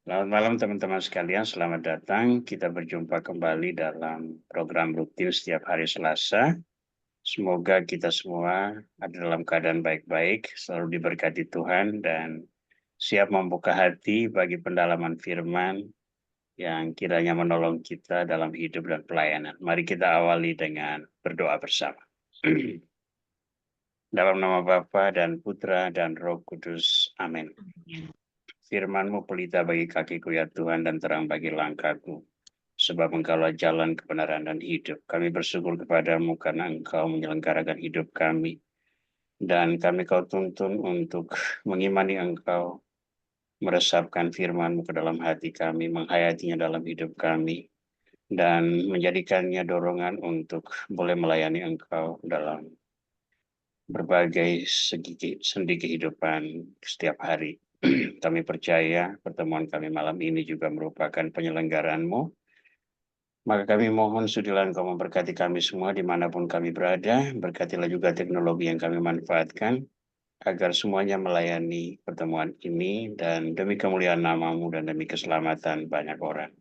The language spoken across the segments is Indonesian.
Selamat malam teman-teman sekalian, selamat datang. Kita berjumpa kembali dalam program rutin setiap hari Selasa. Semoga kita semua ada dalam keadaan baik-baik, selalu diberkati Tuhan, dan siap membuka hati bagi pendalaman firman yang kiranya menolong kita dalam hidup dan pelayanan. Mari kita awali dengan berdoa bersama. Dalam nama Bapa dan Putra dan Roh Kudus. Amin. Firman-Mu pelita bagi kakiku ya Tuhan dan terang bagi langkahku. Sebab Engkaulah jalan kebenaran dan hidup. Kami bersyukur kepadamu karena Engkau menyelenggarakan hidup kami. Dan kami Kau tuntun untuk mengimani Engkau, meresapkan firman-Mu ke dalam hati kami, menghayatinya dalam hidup kami, dan menjadikannya dorongan untuk boleh melayani Engkau dalam berbagai sendi kehidupan setiap hari. Kami percaya pertemuan kami malam ini juga merupakan penyelenggaraan-Mu. Maka kami mohon sudilah Engkau memberkati kami semua dimanapun kami berada. Berkatilah juga teknologi yang kami manfaatkan, agar semuanya melayani pertemuan ini, dan demi kemuliaan nama-Mu dan demi keselamatan banyak orang.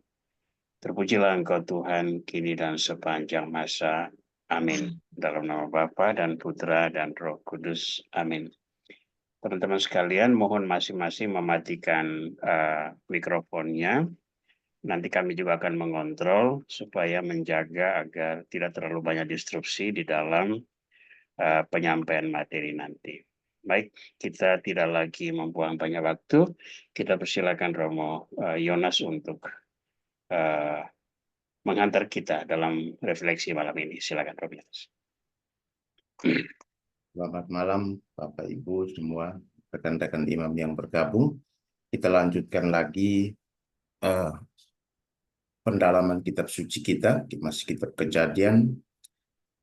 Terpujilah Engkau Tuhan, kini dan sepanjang masa. Amin. Dalam nama Bapa dan Putra dan Roh Kudus. Amin. Teman-teman sekalian, mohon masing-masing mematikan mikrofonnya. Nanti kami juga akan mengontrol supaya menjaga agar tidak terlalu banyak disrupsi di dalam penyampaian materi nanti. Baik, kita tidak lagi membuang banyak waktu. Kita persilakan Romo Yonas untuk mengantar kita dalam refleksi malam ini. Silakan Romo Yonas. Selamat malam Bapak Ibu semua, rekan-rekan imam yang bergabung. Kita lanjutkan lagi pendalaman kitab suci kita, masih kitab Kejadian.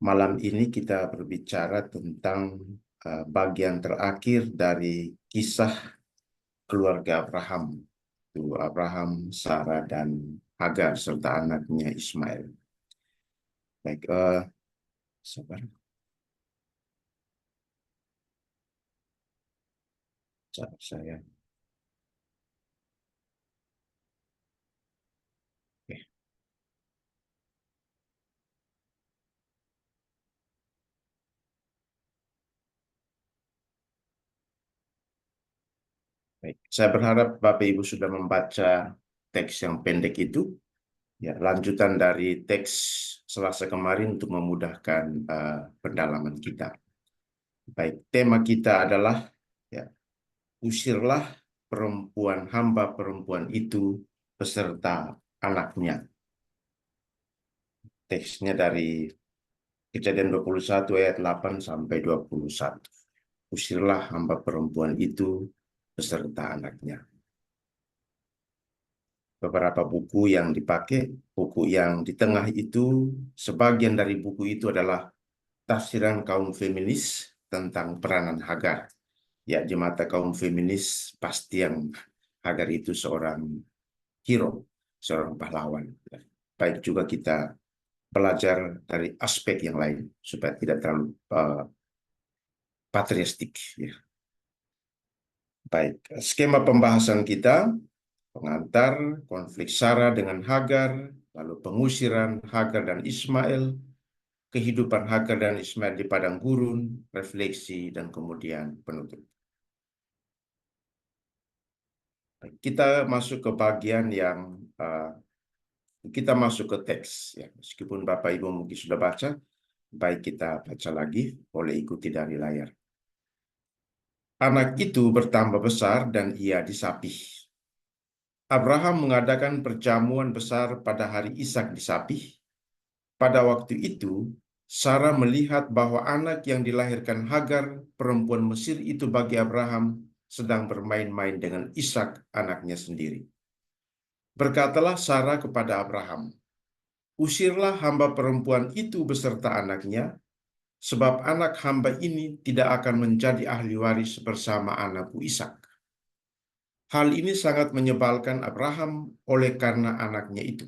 Malam ini kita berbicara tentang bagian terakhir dari kisah keluarga Abraham. Itu Abraham, Sarah, dan Hagar serta anaknya Ismail. Baik, sabar. Saya. Oke. Baik. Saya berharap Bapak Ibu sudah membaca teks yang pendek itu, ya, lanjutan dari teks Selasa kemarin untuk memudahkan pendalaman kita. Baik, tema kita adalah ya, usirlah perempuan hamba perempuan itu beserta anaknya. Teksnya dari Kejadian 21 ayat 8 sampai 21. Usirlah hamba perempuan itu beserta anaknya. Beberapa buku yang dipakai, buku yang di tengah itu, sebagian dari buku itu adalah tafsiran kaum feminis tentang peranan Hagar. Ya, di mata kaum feminis, pasti yang Hagar itu seorang hero, seorang pahlawan. Baik juga kita belajar dari aspek yang lain, supaya tidak terlalu patriarkistik. Ya. Baik, skema pembahasan kita, pengantar, konflik Sarah dengan Hagar, lalu pengusiran Hagar dan Ismail, kehidupan Hagar dan Ismail di padang gurun, refleksi, dan kemudian penutup. Kita masuk ke bagian yang kita masuk ke teks. Ya. Meskipun Bapak Ibu mungkin sudah baca, baik kita baca lagi, boleh ikuti dari layar. Anak itu bertambah besar dan ia disapih. Abraham mengadakan perjamuan besar pada hari Ishak disapih. Pada waktu itu, Sarah melihat bahwa anak yang dilahirkan Hagar, perempuan Mesir itu bagi Abraham, sedang bermain-main dengan Ishak, anaknya sendiri. Berkatalah Sarah kepada Abraham, "Usirlah hamba perempuan itu beserta anaknya, sebab anak hamba ini tidak akan menjadi ahli waris bersama anakku Ishak." Hal ini sangat menyebalkan Abraham oleh karena anaknya itu.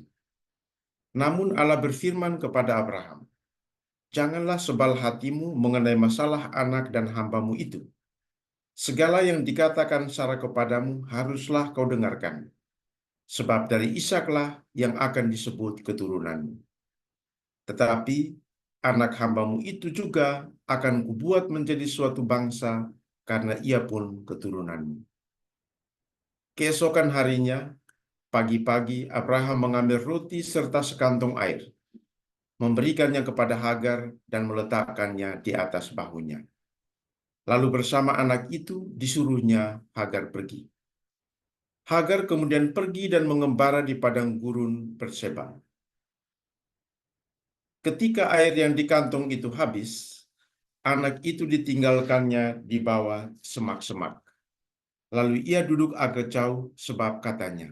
Namun Allah berfirman kepada Abraham, "Janganlah sebal hatimu mengenai masalah anak dan hambamu itu. Segala yang dikatakan Sarah kepadamu haruslah kau dengarkan. sebab dari Ishaklah yang akan disebut keturunanmu. Tetapi anak hambamu itu juga akan kubuat menjadi suatu bangsa, karena ia pun keturunanmu. Keesokan harinya, pagi-pagi Abraham mengambil roti serta sekantong air, memberikannya kepada Hagar dan meletakkannya di atas bahunya. Lalu bersama anak itu disuruhnya Hagar pergi. Hagar kemudian pergi dan mengembara di padang gurun Berseba. Ketika air yang di kantong itu habis, anak itu ditinggalkannya di bawah semak-semak. Lalu ia duduk agak jauh sebab katanya,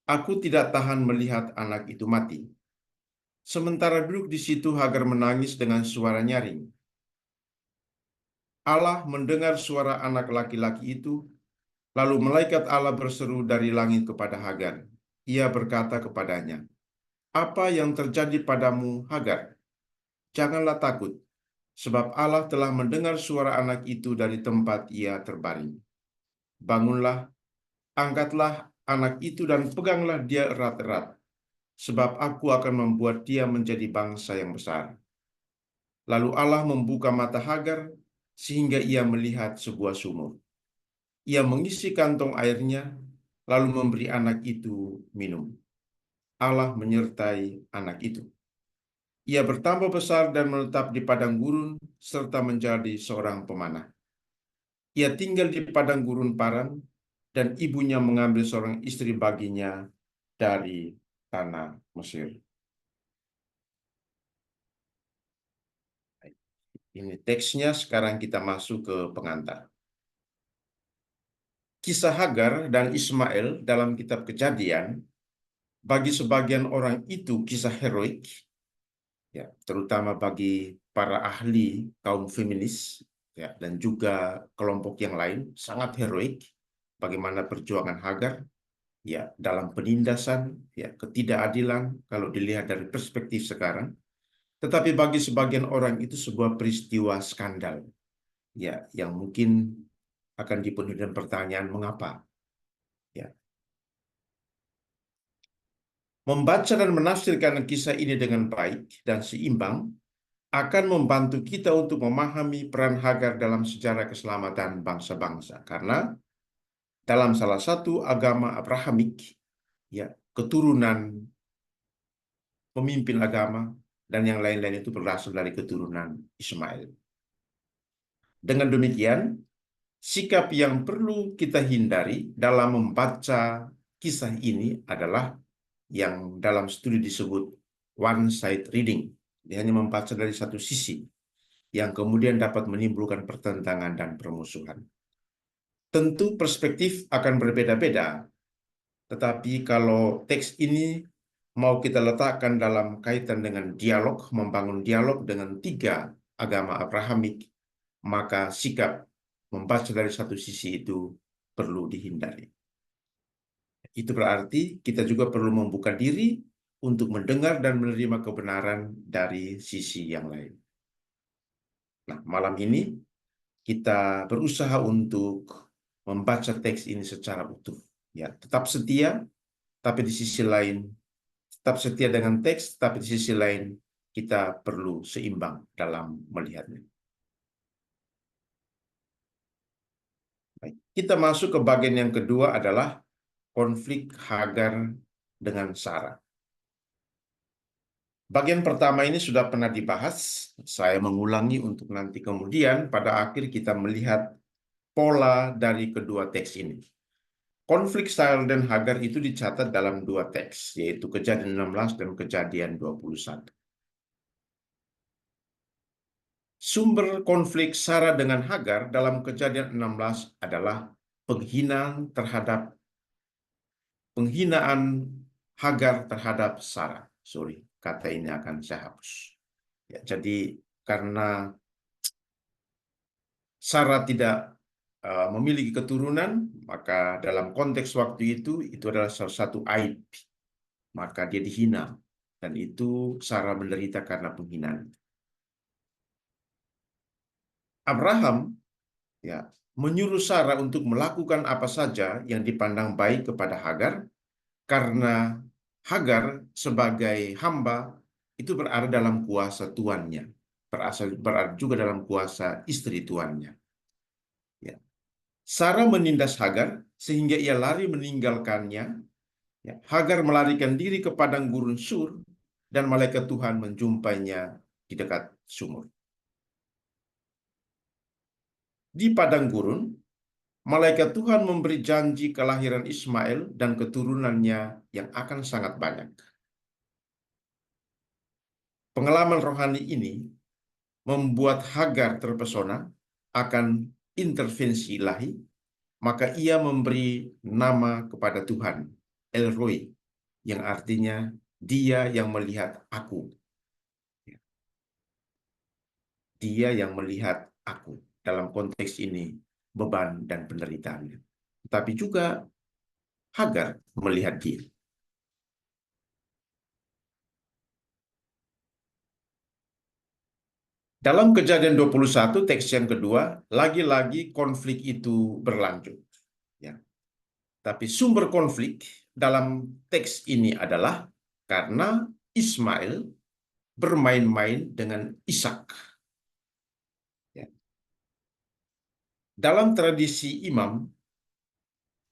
"Aku tidak tahan melihat anak itu mati." Sementara duduk di situ, Hagar menangis dengan suara nyaring. Allah mendengar suara anak laki-laki itu, lalu malaikat Allah berseru dari langit kepada Hagar. Ia berkata kepadanya, "Apa yang terjadi padamu, Hagar? Janganlah takut, sebab Allah telah mendengar suara anak itu dari tempat ia terbaring. Bangunlah, angkatlah anak itu dan peganglah dia erat-erat, sebab aku akan membuat dia menjadi bangsa yang besar." Lalu Allah membuka mata Hagar sehingga ia melihat sebuah sumur. Ia mengisi kantong airnya, lalu memberi anak itu minum. Allah menyertai anak itu. Ia bertambah besar dan menetap di padang gurun, serta menjadi seorang pemanah. Ia tinggal di padang gurun Paran, dan ibunya mengambil seorang istri baginya dari tanah Mesir. Ini teksnya, sekarang kita masuk ke pengantar. Kisah Hagar dan Ismail dalam kitab Kejadian, bagi sebagian orang itu kisah heroik, ya, terutama bagi para ahli kaum feminis, ya, dan juga kelompok yang lain, sangat heroik bagaimana perjuangan Hagar, ya, dalam penindasan, ya, ketidakadilan kalau dilihat dari perspektif sekarang. Tetapi bagi sebagian orang itu sebuah peristiwa skandal, ya, yang mungkin akan dipenuhi dengan pertanyaan mengapa, ya. Membaca dan menafsirkan kisah ini dengan baik dan seimbang akan membantu kita untuk memahami peran Hagar dalam sejarah keselamatan bangsa-bangsa. Karena dalam salah satu agama Abrahamik, ya, keturunan pemimpin agama dan yang lain-lain itu berasal dari keturunan Ismail. Dengan demikian, sikap yang perlu kita hindari dalam membaca kisah ini adalah yang dalam studi disebut one-side reading. Dia hanya membaca dari satu sisi, yang kemudian dapat menimbulkan pertentangan dan permusuhan. Tentu perspektif akan berbeda-beda, tetapi kalau teks ini mau kita letakkan dalam kaitan dengan dialog, membangun dialog dengan tiga agama Abrahamik, maka sikap membaca dari satu sisi itu perlu dihindari. Itu berarti kita juga perlu membuka diri untuk mendengar dan menerima kebenaran dari sisi yang lain. Nah, malam ini kita berusaha untuk membaca teks ini secara utuh. Ya, tetap setia, tapi di sisi lain tetap setia dengan teks, tapi di sisi lain kita perlu seimbang dalam melihatnya. Baik, kita masuk ke bagian yang kedua adalah konflik Hagar dengan Sarah. Bagian pertama ini sudah pernah dibahas, saya mengulangi untuk nanti kemudian pada akhir kita melihat pola dari kedua teks ini. Konflik Sarah dan Hagar itu dicatat dalam dua teks, yaitu Kejadian 16 dan Kejadian 21. Sumber konflik Sarah dengan Hagar dalam Kejadian 16 adalah penghinaan Hagar terhadap Sarah. Sorry, kata ini akan saya hapus. Ya, jadi karena Sarah tidak memiliki keturunan, maka dalam konteks waktu itu adalah salah satu aib. Maka dia dihina, dan itu Sarah menderita karena penghinaan. Abraham, ya, menyuruh Sarah untuk melakukan apa saja yang dipandang baik kepada Hagar, karena Hagar sebagai hamba itu berada dalam kuasa tuannya, berada juga dalam kuasa istri tuannya. Ya. Sarah menindas Hagar sehingga ia lari meninggalkannya. Ya. Hagar melarikan diri ke padang gurun Sur dan malaikat Tuhan menjumpainya di dekat sumur. Di padang gurun, malaikat Tuhan memberi janji kelahiran Ismail dan keturunannya yang akan sangat banyak. Pengalaman rohani ini membuat Hagar terpesona akan intervensi ilahi, maka ia memberi nama kepada Tuhan, El Roi, yang artinya Dia yang melihat aku. Dia yang melihat aku. Dalam konteks ini, beban dan penderitaannya. Tapi juga Hagar melihat dia. Dalam Kejadian 21, teks yang kedua, lagi-lagi konflik itu berlanjut. Ya. Tapi sumber konflik dalam teks ini adalah karena Ismail bermain-main dengan Ishak. Ya. Dalam tradisi imam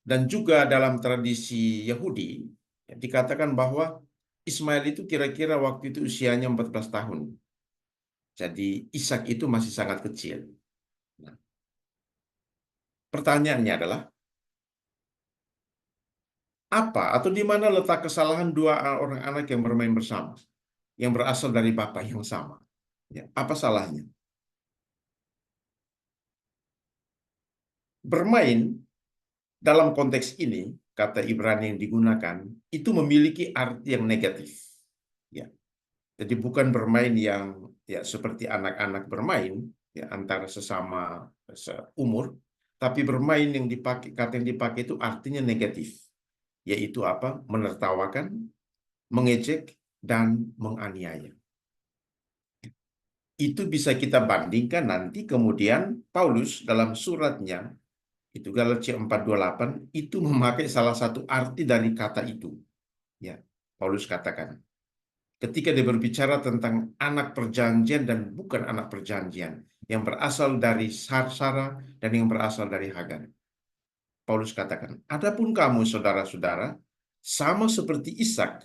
dan juga dalam tradisi Yahudi, ya, dikatakan bahwa Ismail itu kira-kira waktu itu usianya 14 tahun. Jadi Ishak itu masih sangat kecil. Nah, pertanyaannya adalah, apa atau di mana letak kesalahan dua orang anak yang bermain bersama, yang berasal dari bapak yang sama? Ya, apa salahnya? Bermain dalam konteks ini, kata Ibrani yang digunakan, itu memiliki arti yang negatif. Ya, jadi bukan bermain yang ya seperti anak-anak bermain ya antara sesama seumur, tapi bermain yang dipakai, kata yang dipakai itu artinya negatif, yaitu apa? Menertawakan, mengejek, dan menganiaya. Itu bisa kita bandingkan nanti kemudian Paulus dalam suratnya, itu Galatia 4:28, itu memakai salah satu arti dari kata itu. Ya, Paulus katakan, ketika dia berbicara tentang anak perjanjian dan bukan anak perjanjian, yang berasal dari Sarah dan yang berasal dari Hagar. Paulus katakan, adapun kamu saudara-saudara, sama seperti Ishak,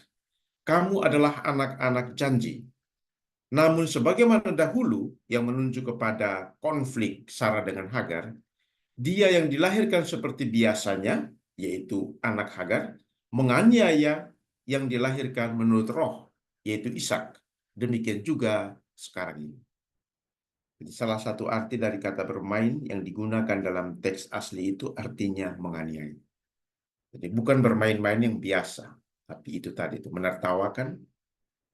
kamu adalah anak-anak janji. Namun sebagaimana dahulu yang menunjuk kepada konflik Sarah dengan Hagar, dia yang dilahirkan seperti biasanya, yaitu anak Hagar, menganiaya yang dilahirkan menurut roh, yaitu Ishak. Demikian juga sekarang ini. Jadi salah satu arti dari kata bermain yang digunakan dalam teks asli itu artinya menganiaya. Jadi bukan bermain-main yang biasa, tapi itu tadi itu menertawakan,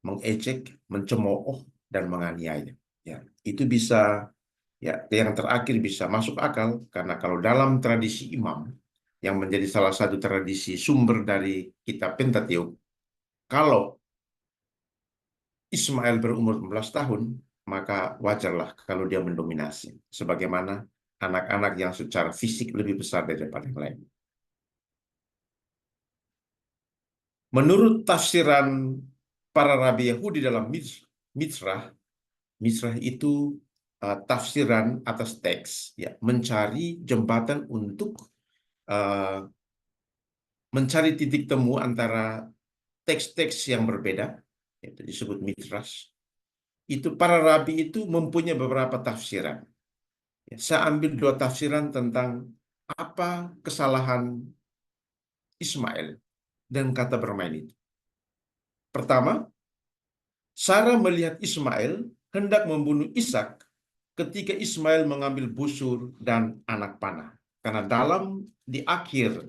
mengejek, mencemooh, dan menganiaya. Ya, itu bisa ya yang terakhir bisa masuk akal karena kalau dalam tradisi imam yang menjadi salah satu tradisi sumber dari kitab Pentateuk, kalau Ismail berumur 14 tahun, maka wajarlah kalau dia mendominasi sebagaimana anak-anak yang secara fisik lebih besar daripada yang lain. Menurut tafsiran para rabi Yahudi dalam Mitzrah, Mitzrah itu tafsiran atas teks, ya, mencari jembatan untuk mencari titik temu antara teks-teks yang berbeda, itu disebut Midrash. Itu para rabi itu mempunyai beberapa tafsiran. Ya, saya ambil dua tafsiran tentang apa kesalahan Ismail dan kata bermain itu. Pertama, Sarah melihat Ismail hendak membunuh Ishak ketika Ismail mengambil busur dan anak panah. Karena di akhir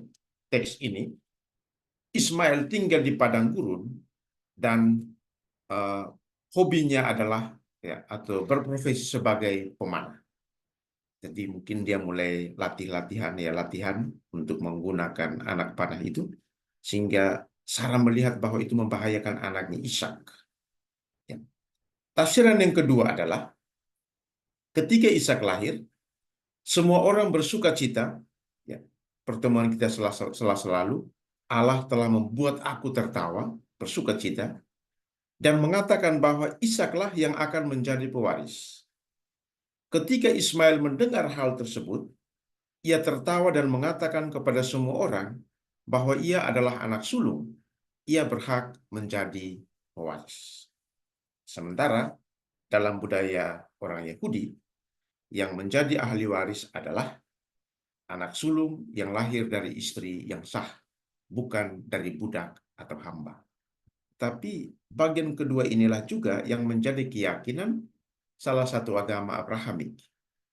teks ini, Ismail tinggal di padang gurun dan hobinya adalah ya atau berprofesi sebagai pemanah. Jadi mungkin dia mulai latihan untuk menggunakan anak panah itu sehingga Sarah melihat bahwa itu membahayakan anaknya Ishak. Ya. Tafsiran yang kedua adalah ketika Ishak lahir, semua orang bersuka cita. Ya, pertemuan kita selasa lalu. Allah telah membuat aku tertawa, bersukacita, dan mengatakan bahwa Ishaklah yang akan menjadi pewaris. Ketika Ismail mendengar hal tersebut, ia tertawa dan mengatakan kepada semua orang bahwa ia adalah anak sulung, ia berhak menjadi pewaris. Sementara dalam budaya orang Yahudi, yang menjadi ahli waris adalah anak sulung yang lahir dari istri yang sah, bukan dari budak atau hamba. Tapi bagian kedua inilah juga yang menjadi keyakinan salah satu agama Abrahamik,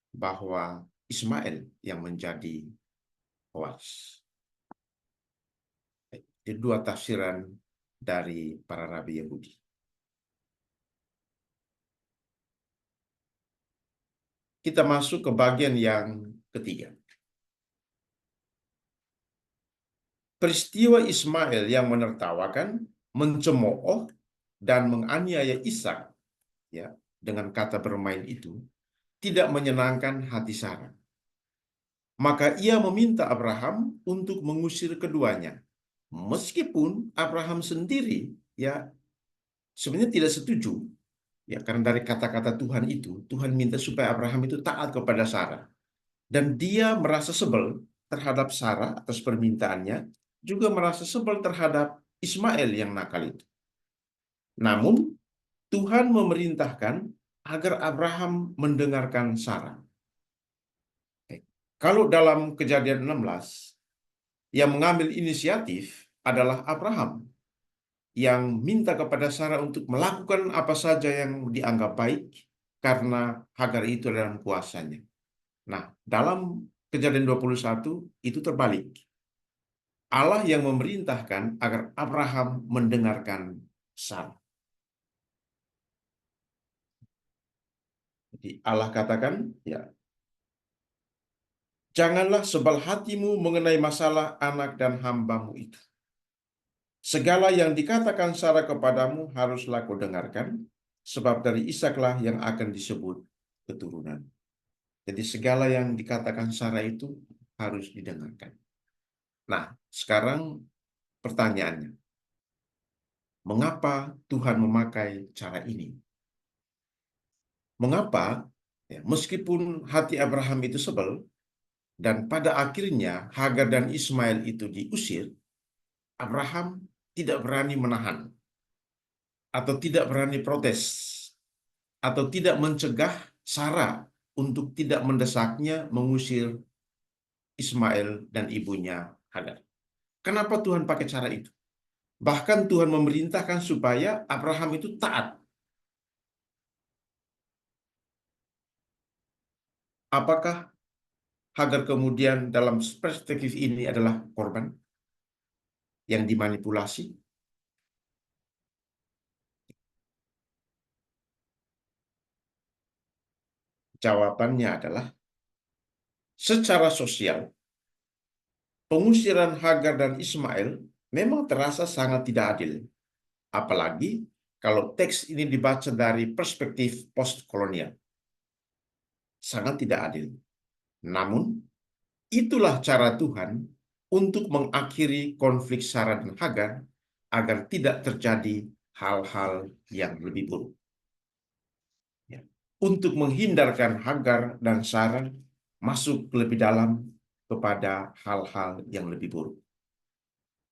bahwa Ismail yang menjadi pewaris. Itu dua tafsiran dari para rabi Yahudi. Kita masuk ke bagian yang ketiga. Peristiwa Ismail yang menertawakan, mencemooh, dan menganiaya Ishak, ya, dengan kata bermain itu, tidak menyenangkan hati Sarah. Maka ia meminta Abraham untuk mengusir keduanya. Meskipun Abraham sendiri, ya, sebenarnya tidak setuju, ya, karena dari kata-kata Tuhan itu, Tuhan minta supaya Abraham itu taat kepada Sarah. Dan dia merasa sebel terhadap Sarah atas permintaannya, juga merasa sebel terhadap Ismail yang nakal itu. Namun, Tuhan memerintahkan agar Abraham mendengarkan Sarah. Kalau dalam Kejadian 16, yang mengambil inisiatif adalah Abraham, yang minta kepada Sarah untuk melakukan apa saja yang dianggap baik karena Hagar itu dalam kuasanya. Nah, dalam Kejadian 21 itu terbalik. Allah yang memerintahkan agar Abraham mendengarkan Sarah. Jadi Allah katakan, ya, janganlah sebal hatimu mengenai masalah anak dan hambamu itu. Segala yang dikatakan Sarah kepadamu haruslah kau dengarkan, sebab dari Ishaklah yang akan disebut keturunan. Jadi segala yang dikatakan Sarah itu harus didengarkan. Nah, sekarang pertanyaannya, mengapa Tuhan memakai cara ini? Mengapa, ya, meskipun hati Abraham itu sebel, dan pada akhirnya Hagar dan Ismail itu diusir, Abraham tidak berani menahan, atau tidak berani protes, atau tidak mencegah Sarah untuk tidak mendesaknya mengusir Ismail dan ibunya Hagar. Kenapa Tuhan pakai cara itu? Bahkan Tuhan memerintahkan supaya Abraham itu taat. Apakah Hagar kemudian dalam perspektif ini adalah korban yang dimanipulasi? Jawabannya adalah, secara sosial, pengusiran Hagar dan Ismail memang terasa sangat tidak adil. Apalagi kalau teks ini dibaca dari perspektif postkolonial. Sangat tidak adil. Namun, itulah cara Tuhan untuk mengakhiri konflik Sarah dan Hagar agar tidak terjadi hal-hal yang lebih buruk. Ya. Untuk menghindarkan Hagar dan Sarah masuk lebih dalam kepada hal-hal yang lebih buruk.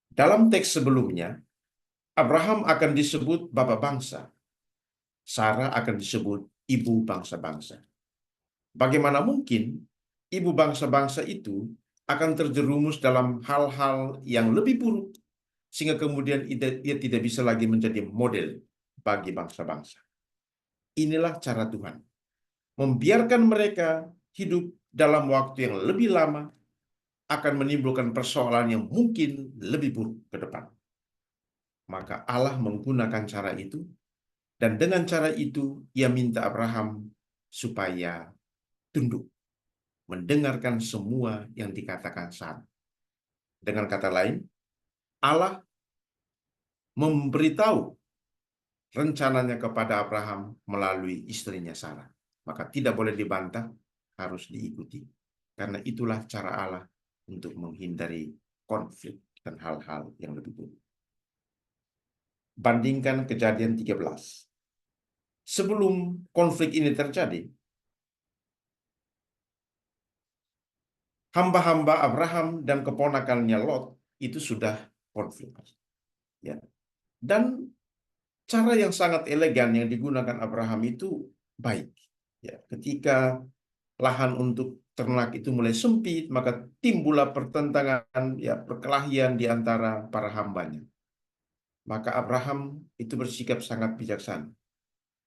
Dalam teks sebelumnya, Abraham akan disebut bapa bangsa. Sarah akan disebut ibu bangsa-bangsa. Bagaimana mungkin ibu bangsa-bangsa itu akan terjerumus dalam hal-hal yang lebih buruk, sehingga kemudian ia tidak bisa lagi menjadi model bagi bangsa-bangsa. Inilah cara Tuhan. Membiarkan mereka hidup dalam waktu yang lebih lama akan menimbulkan persoalan yang mungkin lebih buruk ke depan. Maka Allah menggunakan cara itu, dan dengan cara itu ia minta Abraham supaya tunduk, mendengarkan semua yang dikatakan Sarah. Dengan kata lain, Allah memberitahu rencananya kepada Abraham melalui istrinya Sarah. Maka tidak boleh dibantah, harus diikuti. Karena itulah cara Allah untuk menghindari konflik. dan hal-hal yang lebih buruk. Bandingkan Kejadian 13. Sebelum konflik ini terjadi, hamba-hamba Abraham dan keponakannya Lot itu sudah konflik. Ya. Dan cara yang sangat elegan yang digunakan Abraham itu baik. Ya, ketika lahan untuk ternak itu mulai sempit, maka timbullah pertentangan, ya, perkelahian di antara para hambanya. Maka Abraham itu bersikap sangat bijaksana.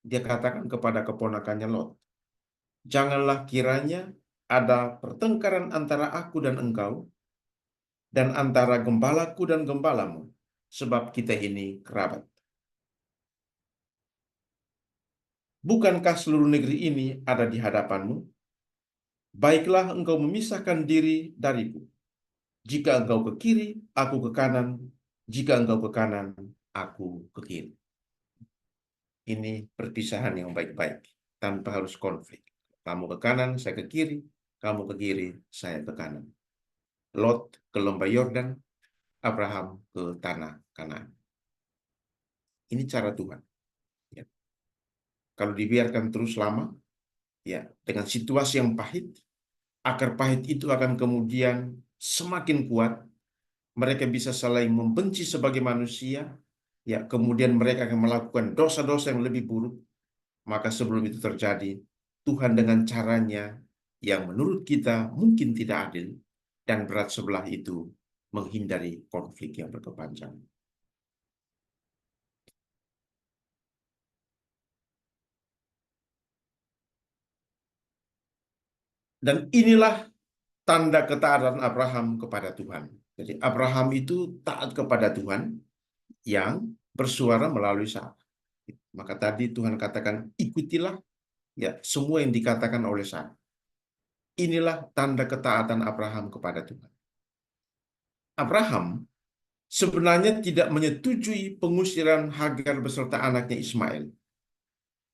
Dia katakan kepada keponakannya Lot, janganlah kiranya ada pertengkaran antara aku dan engkau, dan antara gembalaku dan gembalamu, sebab kita ini kerabat. Bukankah seluruh negeri ini ada di hadapanmu? Baiklah engkau memisahkan diri dariku. Jika engkau ke kiri, aku ke kanan. Jika engkau ke kanan, aku ke kiri. Ini perpisahan yang baik-baik, tanpa harus konflik. Kamu ke kanan, saya ke kiri. Kamu ke kiri, saya ke kanan. Lot ke lembah Yordan, Abraham ke tanah Kanaan. Ini cara Tuhan. Ya. Kalau dibiarkan terus lama, ya, dengan situasi yang pahit, akar pahit itu akan kemudian semakin kuat. Mereka bisa saling membenci sebagai manusia, ya, kemudian mereka akan melakukan dosa-dosa yang lebih buruk. Maka sebelum itu terjadi, Tuhan dengan caranya yang menurut kita mungkin tidak adil dan berat sebelah itu menghindari konflik yang berkepanjangan. Dan inilah tanda ketaatan Abraham kepada Tuhan. Jadi Abraham itu taat kepada Tuhan yang bersuara melalui Sarah. Maka tadi Tuhan katakan, ikutilah, ya, semua yang dikatakan oleh Sarah. Inilah tanda ketaatan Abraham kepada Tuhan. Abraham sebenarnya tidak menyetujui pengusiran Hagar beserta anaknya Ismail,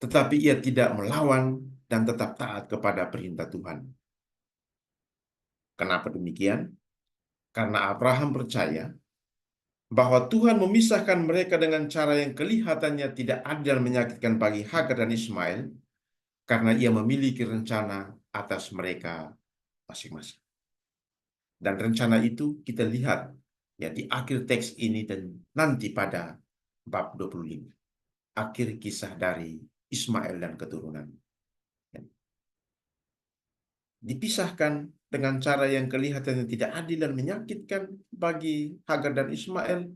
tetapi ia tidak melawan dan tetap taat kepada perintah Tuhan. Kenapa demikian? Karena Abraham percaya bahwa Tuhan memisahkan mereka dengan cara yang kelihatannya tidak adil dan menyakitkan bagi Hagar dan Ismail, karena ia memiliki rencana atas mereka masing-masing. Dan rencana itu kita lihat, ya, di akhir teks ini dan nanti pada bab 25. Akhir kisah dari Ismail dan keturunan. Dipisahkan dengan cara yang kelihatannya tidak adil dan menyakitkan bagi Hagar dan Ismail,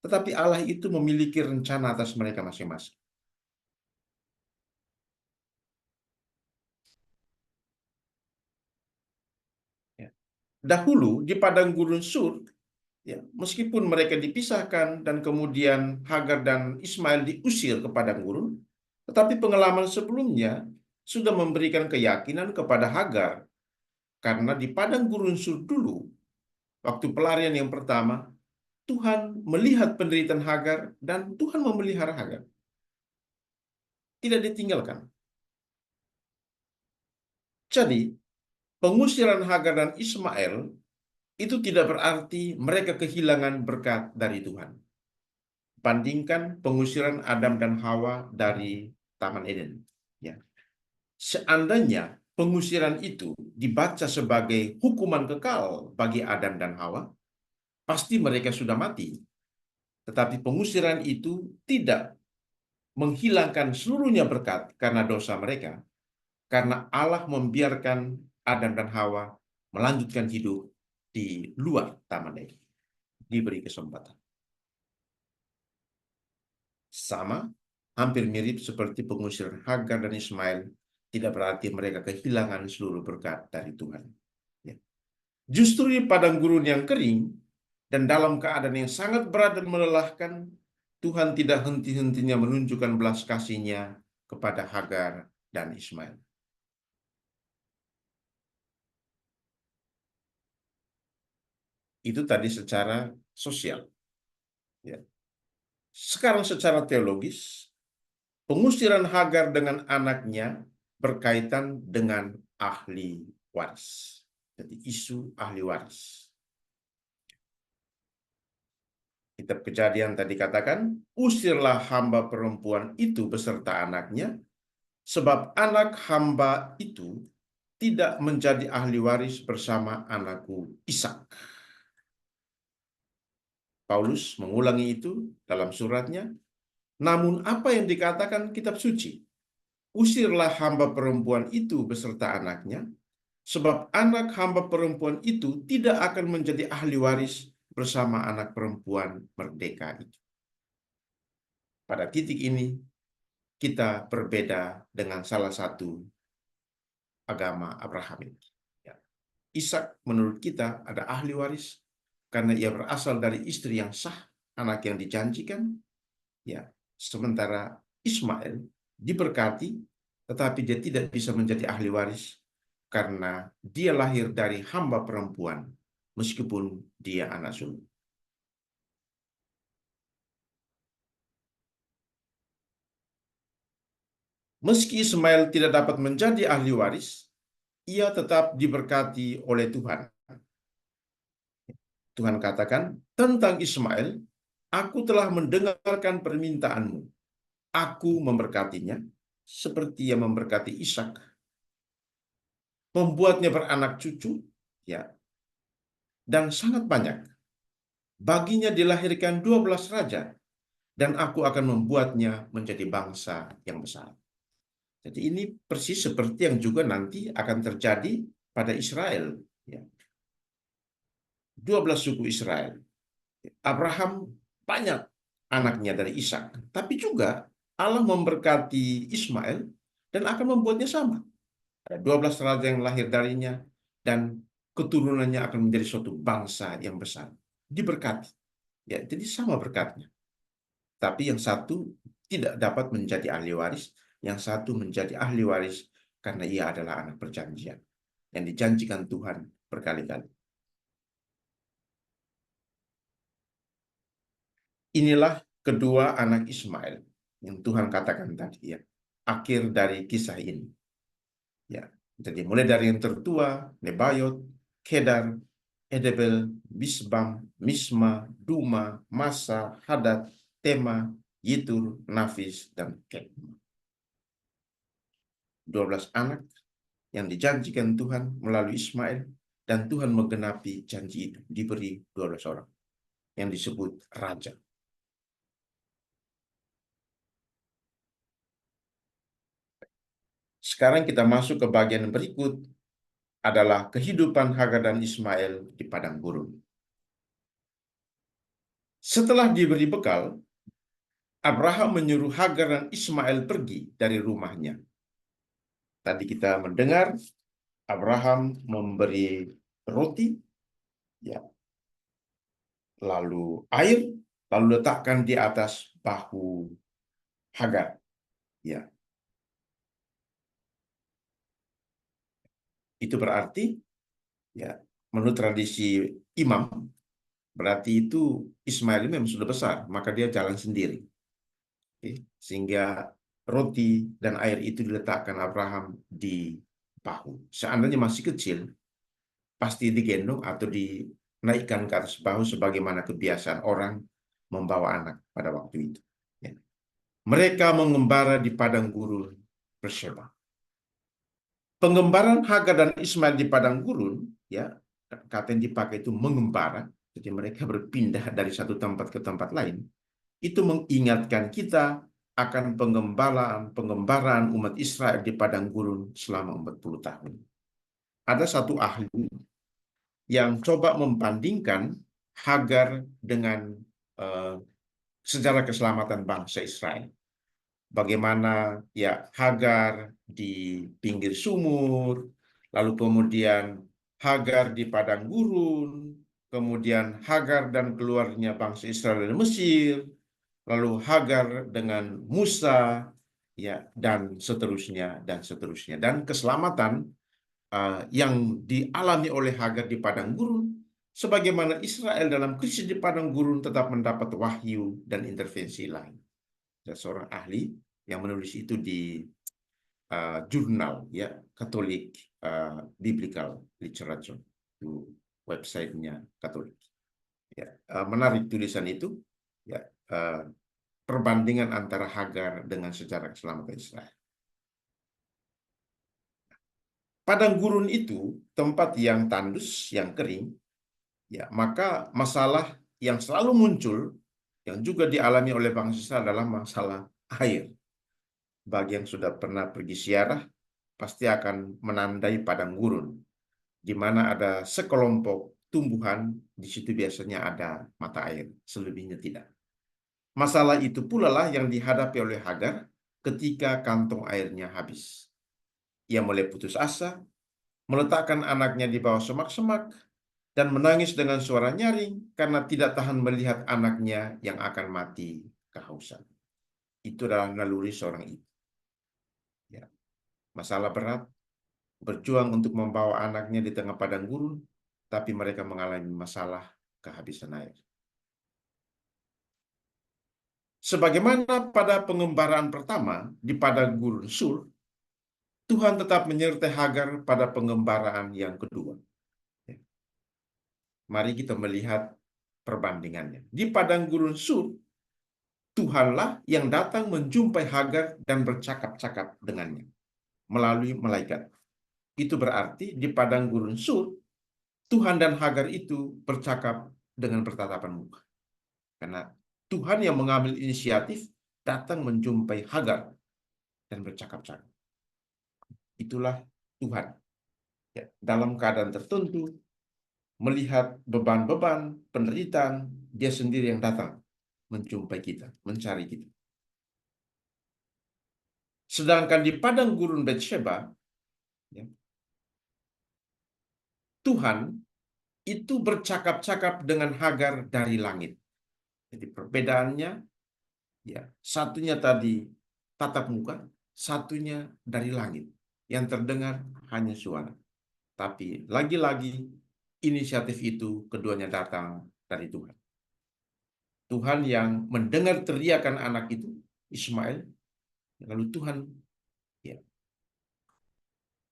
tetapi Allah itu memiliki rencana atas mereka masing-masing. Ya. Dahulu di padang gurun Sur, ya, meskipun mereka dipisahkan dan kemudian Hagar dan Ismail diusir ke padang gurun, tetapi pengalaman sebelumnya sudah memberikan keyakinan kepada Hagar, karena di padang gurun Sur dulu, waktu pelarian yang pertama, Tuhan melihat penderitaan Hagar dan Tuhan memelihara Hagar. Tidak ditinggalkan. Jadi, pengusiran Hagar dan Ismail itu tidak berarti mereka kehilangan berkat dari Tuhan. Bandingkan pengusiran Adam dan Hawa dari Taman Eden. Ya. Seandainya pengusiran itu dibaca sebagai hukuman kekal bagi Adam dan Hawa, pasti mereka sudah mati. Tetapi pengusiran itu tidak menghilangkan seluruhnya berkat karena dosa mereka, karena Allah membiarkan Adam dan Hawa melanjutkan hidup di luar Taman Eden, diberi kesempatan. Sama, hampir mirip seperti pengusiran Hagar dan Ismail, tidak berarti mereka kehilangan seluruh berkat dari Tuhan. Ya. Justru di padang gurun yang kering dan dalam keadaan yang sangat berat dan melelahkan, Tuhan tidak henti-hentinya menunjukkan belas kasih-Nya kepada Hagar dan Ismail. Itu tadi secara sosial. Ya. Sekarang secara teologis, pengusiran Hagar dengan anaknya berkaitan dengan ahli waris. Jadi isu ahli waris. Kitab Kejadian tadi katakan, usirlah hamba perempuan itu beserta anaknya, sebab anak hamba itu tidak menjadi ahli waris bersama anakku Ishak. Paulus mengulangi itu dalam suratnya. Namun apa yang dikatakan kitab suci? Usirlah hamba perempuan itu beserta anaknya, sebab anak hamba perempuan itu tidak akan menjadi ahli waris bersama anak perempuan merdeka itu. Pada titik ini, kita berbeda dengan salah satu agama Abraham ini. Ya. Ishak menurut kita ada ahli waris karena ia berasal dari istri yang sah, anak yang dijanjikan. Ya, sementara Ismail diberkati, tetapi dia tidak bisa menjadi ahli waris karena dia lahir dari hamba perempuan, meskipun dia anak sulung. Meski Ismail tidak dapat menjadi ahli waris, ia tetap diberkati oleh Tuhan. Tuhan katakan tentang Ismail, aku telah mendengarkan permintaanmu. Aku memberkatinya seperti yang memberkati Ishak, membuatnya beranak cucu, ya, dan sangat banyak. Baginya dilahirkan 12 raja, dan aku akan membuatnya menjadi bangsa yang besar. Jadi ini persis seperti yang juga nanti akan terjadi pada Israel. Ya. 12 suku Israel. Abraham banyak anaknya dari Ishak, tapi juga Allah memberkati Ismail dan akan membuatnya sama. Ada 12 raja yang lahir darinya, dan keturunannya akan menjadi suatu bangsa yang besar. Diberkati. Ya, jadi sama berkatnya. Tapi yang satu tidak dapat menjadi ahli waris, yang satu menjadi ahli waris karena ia adalah anak perjanjian yang dijanjikan Tuhan berkali-kali. Inilah kedua anak Ismail yang Tuhan katakan tadi, ya, akhir dari kisah ini. Ya, jadi mulai dari yang tertua, Nebayot, Kedar, Edebel, Bisbam, Misma, Duma, Masa, Hadad, Tema, Yitur, Nafis, dan Kedma. 12 anak yang dijanjikan Tuhan melalui Ismail, dan Tuhan menggenapi janji itu, diberi 12 orang yang disebut raja. Sekarang kita masuk ke bagian berikut, adalah kehidupan Hagar dan Ismail di padang gurun. Setelah diberi bekal, Abraham menyuruh Hagar dan Ismail pergi dari rumahnya. Tadi kita mendengar Abraham memberi roti, ya, lalu air, lalu letakkan di atas bahu Hagar. Ya, itu berarti, ya, menurut tradisi imam, berarti itu Ismail memang sudah besar, maka dia jalan sendiri. Sehingga roti dan air itu diletakkan Abraham di bahu. Seandainya masih kecil, pasti digendong atau dinaikkan ke atas bahu sebagaimana kebiasaan orang membawa anak pada waktu itu. Ya. Mereka mengembara di padang gurun Beersheba. Pengembaraan Hagar dan Ismail di padang gurun, ya, kata yang dipakai itu mengembara, jadi mereka berpindah dari satu tempat ke tempat lain. Itu mengingatkan kita akan pengembaraan umat Israel di padang gurun selama 40 tahun. Ada satu ahli yang coba membandingkan Hagar dengan sejarah keselamatan bangsa Israel. Bagaimana, ya, Hagar di pinggir sumur, lalu kemudian Hagar di padang gurun, kemudian Hagar dan keluarnya bangsa Israel dari Mesir, lalu Hagar dengan Musa, ya, dan seterusnya dan seterusnya. Dan keselamatan yang dialami oleh Hagar di padang gurun, sebagaimana Israel dalam krisis di padang gurun tetap mendapat wahyu dan intervensi lain. Ada seorang ahli yang menulis itu di jurnal, ya, Katolik Biblical Literature, itu websitenya Katolik. Ya, menarik tulisan itu. ya, perbandingan antara Hagar dengan sejarah keselamatan Israel. Padang gurun itu tempat yang tandus, yang kering, ya, maka masalah yang selalu muncul yang juga dialami oleh bangsa Israel adalah masalah air. Bagi yang sudah pernah pergi ziarah, pasti akan menandai padang gurun, di mana ada sekelompok tumbuhan, di situ biasanya ada mata air, selebihnya tidak. Masalah itu pula lah yang dihadapi oleh Hagar ketika kantong airnya habis. Ia mulai putus asa, meletakkan anaknya di bawah semak-semak, dan menangis dengan suara nyaring karena tidak tahan melihat anaknya yang akan mati kehausan. Itu adalah naluri seorang ibu. Ya, masalah berat, berjuang untuk membawa anaknya di tengah padang gurun, tapi mereka mengalami masalah kehabisan air. Sebagaimana pada pengembaraan pertama di padang gurun Sur, Tuhan tetap menyertai Hagar pada pengembaraan yang kedua. Mari kita melihat perbandingannya. Di padang gurun Sur, Tuhanlah yang datang menjumpai Hagar dan bercakap-cakap dengannya melalui malaikat. Itu berarti di padang gurun Sur, Tuhan dan Hagar itu bercakap dengan bertatapan muka. Karena Tuhan yang mengambil inisiatif datang menjumpai Hagar dan bercakap-cakap. Itulah Tuhan. Ya, dalam keadaan tertentu, melihat beban-beban, penderitaan, dia sendiri yang datang menjumpai kita, mencari kita. Sedangkan di padang gurun Betsheba, ya, Tuhan itu bercakap-cakap dengan Hagar dari langit. Jadi perbedaannya, ya, satunya tadi tatap muka, satunya dari langit. Yang terdengar hanya suara. Tapi lagi-lagi inisiatif itu keduanya datang dari Tuhan. Tuhan yang mendengar teriakan anak itu, Ismail, lalu Tuhan, ya,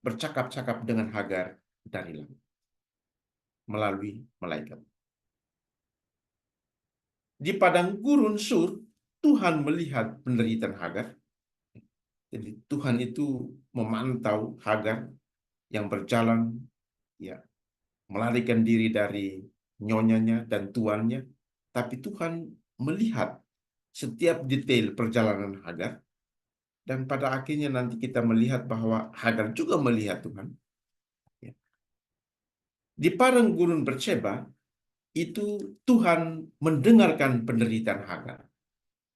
bercakap-cakap dengan Hagar dari langit melalui malaikat. Di padang gurun Sur, Tuhan melihat penderitaan Hagar. Jadi Tuhan itu memantau Hagar yang berjalan, ya, melarikan diri dari nyonyanya dan tuannya, tapi Tuhan melihat setiap detail perjalanan Hagar, dan pada akhirnya nanti kita melihat bahwa Hagar juga melihat Tuhan. Ya. Di padang gurun Berseba, itu Tuhan mendengarkan penderitaan Hagar.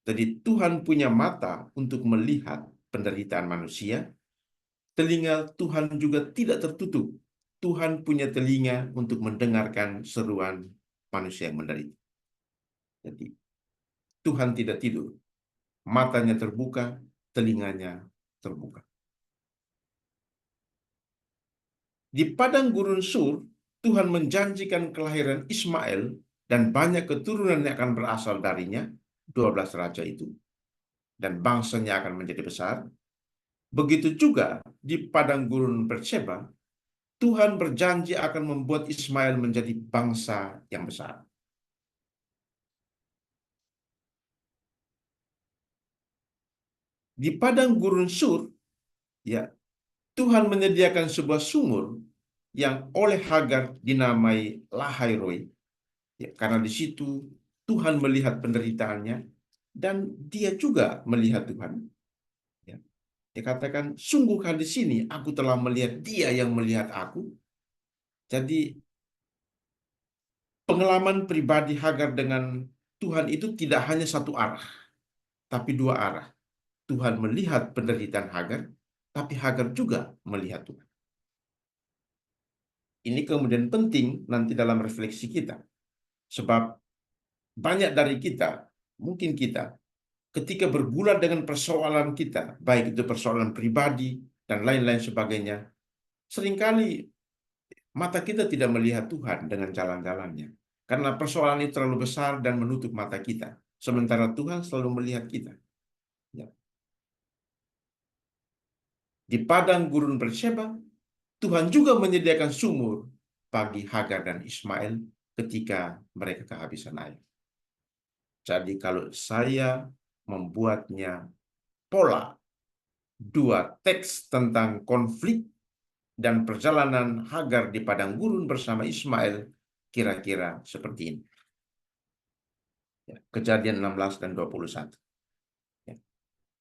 Jadi Tuhan punya mata untuk melihat penderitaan manusia, telinga Tuhan juga tidak tertutup. Tuhan punya telinga untuk mendengarkan seruan manusia yang menderita. Jadi Tuhan tidak tidur. Matanya terbuka, telinganya terbuka. Di padang gurun Sur, Tuhan menjanjikan kelahiran Ismail dan banyak keturunan yang akan berasal darinya, 12 raja itu, dan bangsanya akan menjadi besar. Begitu juga di padang gurun Berseba, Tuhan berjanji akan membuat Ismail menjadi bangsa yang besar. Di padang gurun Sur, ya, Tuhan menyediakan sebuah sumur yang oleh Hagar dinamai Lahairoi, ya, karena di situ Tuhan melihat penderitaannya dan dia juga melihat Tuhan. Ya. Dia katakan, sungguhkah di sini aku telah melihat dia yang melihat aku. Jadi pengalaman pribadi Hagar dengan Tuhan itu tidak hanya satu arah, tapi dua arah. Tuhan melihat penderitaan Hagar, tapi Hagar juga melihat Tuhan. Ini kemudian penting nanti dalam refleksi kita. Sebab banyak dari kita, mungkin kita, ketika bergulat dengan persoalan kita, baik itu persoalan pribadi dan lain-lain sebagainya, seringkali mata kita tidak melihat Tuhan dengan jalan-jalannya. Karena persoalan itu terlalu besar dan menutup mata kita. Sementara Tuhan selalu melihat kita. Ya. Di padang gurun Berseba, Tuhan juga menyediakan sumur bagi Hagar dan Ismail ketika mereka kehabisan air. Jadi kalau saya membuatnya pola dua teks tentang konflik dan perjalanan Hagar di padang gurun bersama Ismail, kira-kira seperti ini. Kejadian 16 dan 21.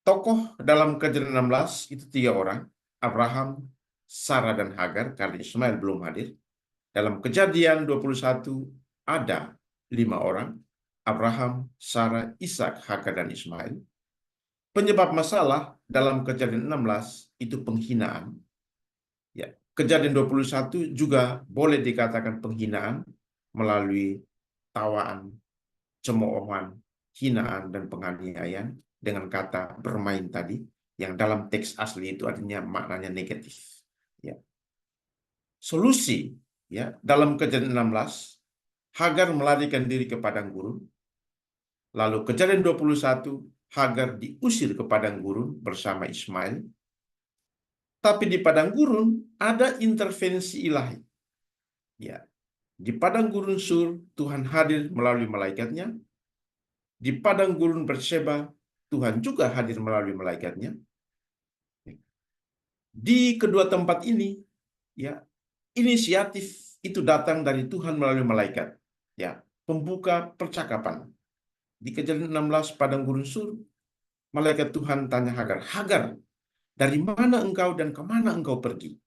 Tokoh dalam Kejadian 16 itu 3 orang, Abraham, Sarah, dan Hagar, karena Ismail belum hadir. Dalam Kejadian 21 ada 5 orang, Abraham, Sarah, Ishak, Hagar, dan Ismail. Penyebab masalah dalam Kejadian 16 itu penghinaan. Ya, Kejadian 21 juga boleh dikatakan penghinaan melalui tawaan, cemoohan, hinaan, dan penganiayaan dengan kata bermain tadi, yang dalam teks asli itu artinya maknanya negatif. Ya. Solusi ya dalam Kejadian 16, Hagar melarikan diri ke padang gurun. Lalu Kejadian 21, Hagar diusir ke padang gurun bersama Ismail. Tapi di padang gurun ada intervensi ilahi. Ya, di padang gurun Sur, Tuhan hadir melalui malaikatnya. Di padang gurun Berseba, Tuhan juga hadir melalui malaikatnya. Di kedua tempat ini, ya, inisiatif itu datang dari Tuhan melalui malaikat. Ya, pembuka percakapan. Di Kejadian 16 padang gurun Sur, malaikat Tuhan tanya Hagar, Hagar, dari mana engkau dan kemana engkau pergi?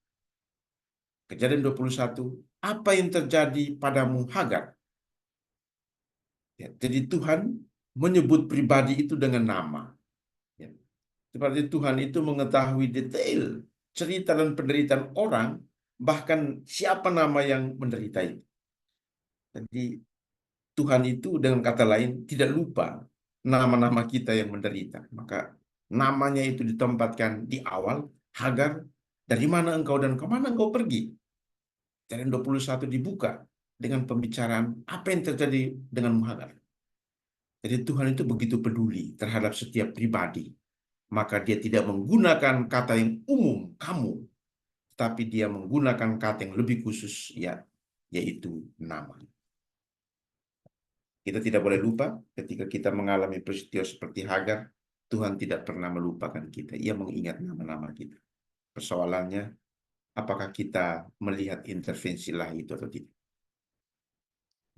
Kejadian 21, apa yang terjadi padamu Hagar? Ya, jadi Tuhan menyebut pribadi itu dengan nama. Ya, seperti Tuhan itu mengetahui detail cerita dan penderitaan orang, bahkan siapa nama yang menderita itu. Jadi Tuhan itu dengan kata lain tidak lupa nama-nama kita yang menderita. Maka namanya itu ditempatkan di awal, Hagar, dari mana engkau dan kemana engkau pergi? Kejadian 21 dibuka dengan pembicaraan apa yang terjadi dengan Hagar. Jadi Tuhan itu begitu peduli terhadap setiap pribadi. Maka dia tidak menggunakan kata yang umum, kamu, tapi dia menggunakan kata yang lebih khusus, ya, yaitu nama. Kita tidak boleh lupa ketika kita mengalami peristiwa seperti Hagar, Tuhan tidak pernah melupakan kita. Ia mengingat nama-nama kita. Persoalannya, apakah kita melihat intervensi ilahi itu atau tidak?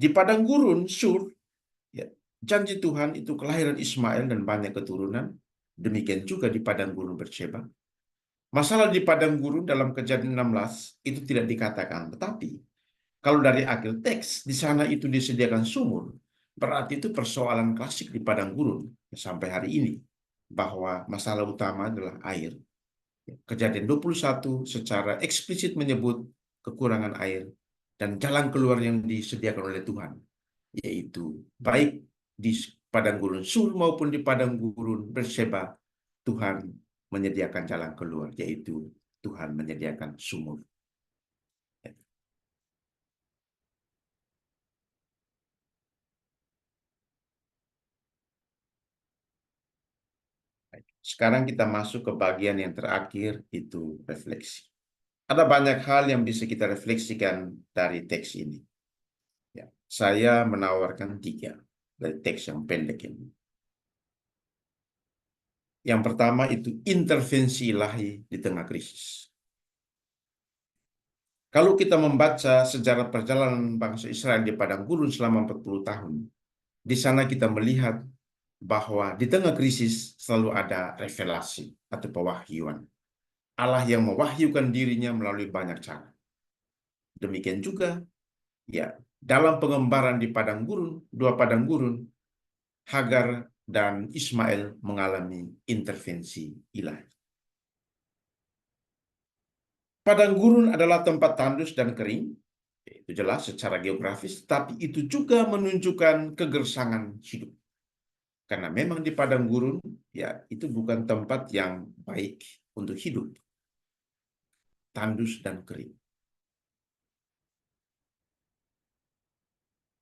Di padang gurun Sur, ya, janji Tuhan itu kelahiran Ismail dan banyak keturunan. Demikian juga di padang gurun Berseba. Masalah di padang gurun dalam Kejadian 16 itu tidak dikatakan, tetapi kalau dari akhir teks di sana itu disediakan sumur, berarti itu persoalan klasik di padang gurun sampai hari ini, bahwa masalah utama adalah air. Kejadian 21 secara eksplisit menyebut kekurangan air dan jalan keluar yang disediakan oleh Tuhan, yaitu baik di padang gurun Sur maupun di padang gurun Berseba, Tuhan menyediakan jalan keluar, yaitu Tuhan menyediakan sumur. Sekarang kita masuk ke bagian yang terakhir, itu refleksi. Ada banyak hal yang bisa kita refleksikan dari teks ini. Ya, saya menawarkan 3 dari teks yang pendek ini. Yang pertama itu intervensi ilahi di tengah krisis. Kalau kita membaca sejarah perjalanan bangsa Israel di padang gurun selama 40 tahun, di sana kita melihat bahwa di tengah krisis selalu ada revelasi atau pewahyuan. Allah yang mewahyukan dirinya melalui banyak cara. Demikian juga ya dalam pengembaraan di padang gurun, 2 padang gurun, Hagar dan Ismail mengalami intervensi ilahi. Padang gurun adalah tempat tandus dan kering, itu jelas secara geografis, tapi itu juga menunjukkan kegersangan hidup. Karena memang di padang gurun, ya itu bukan tempat yang baik untuk hidup. Tandus dan kering.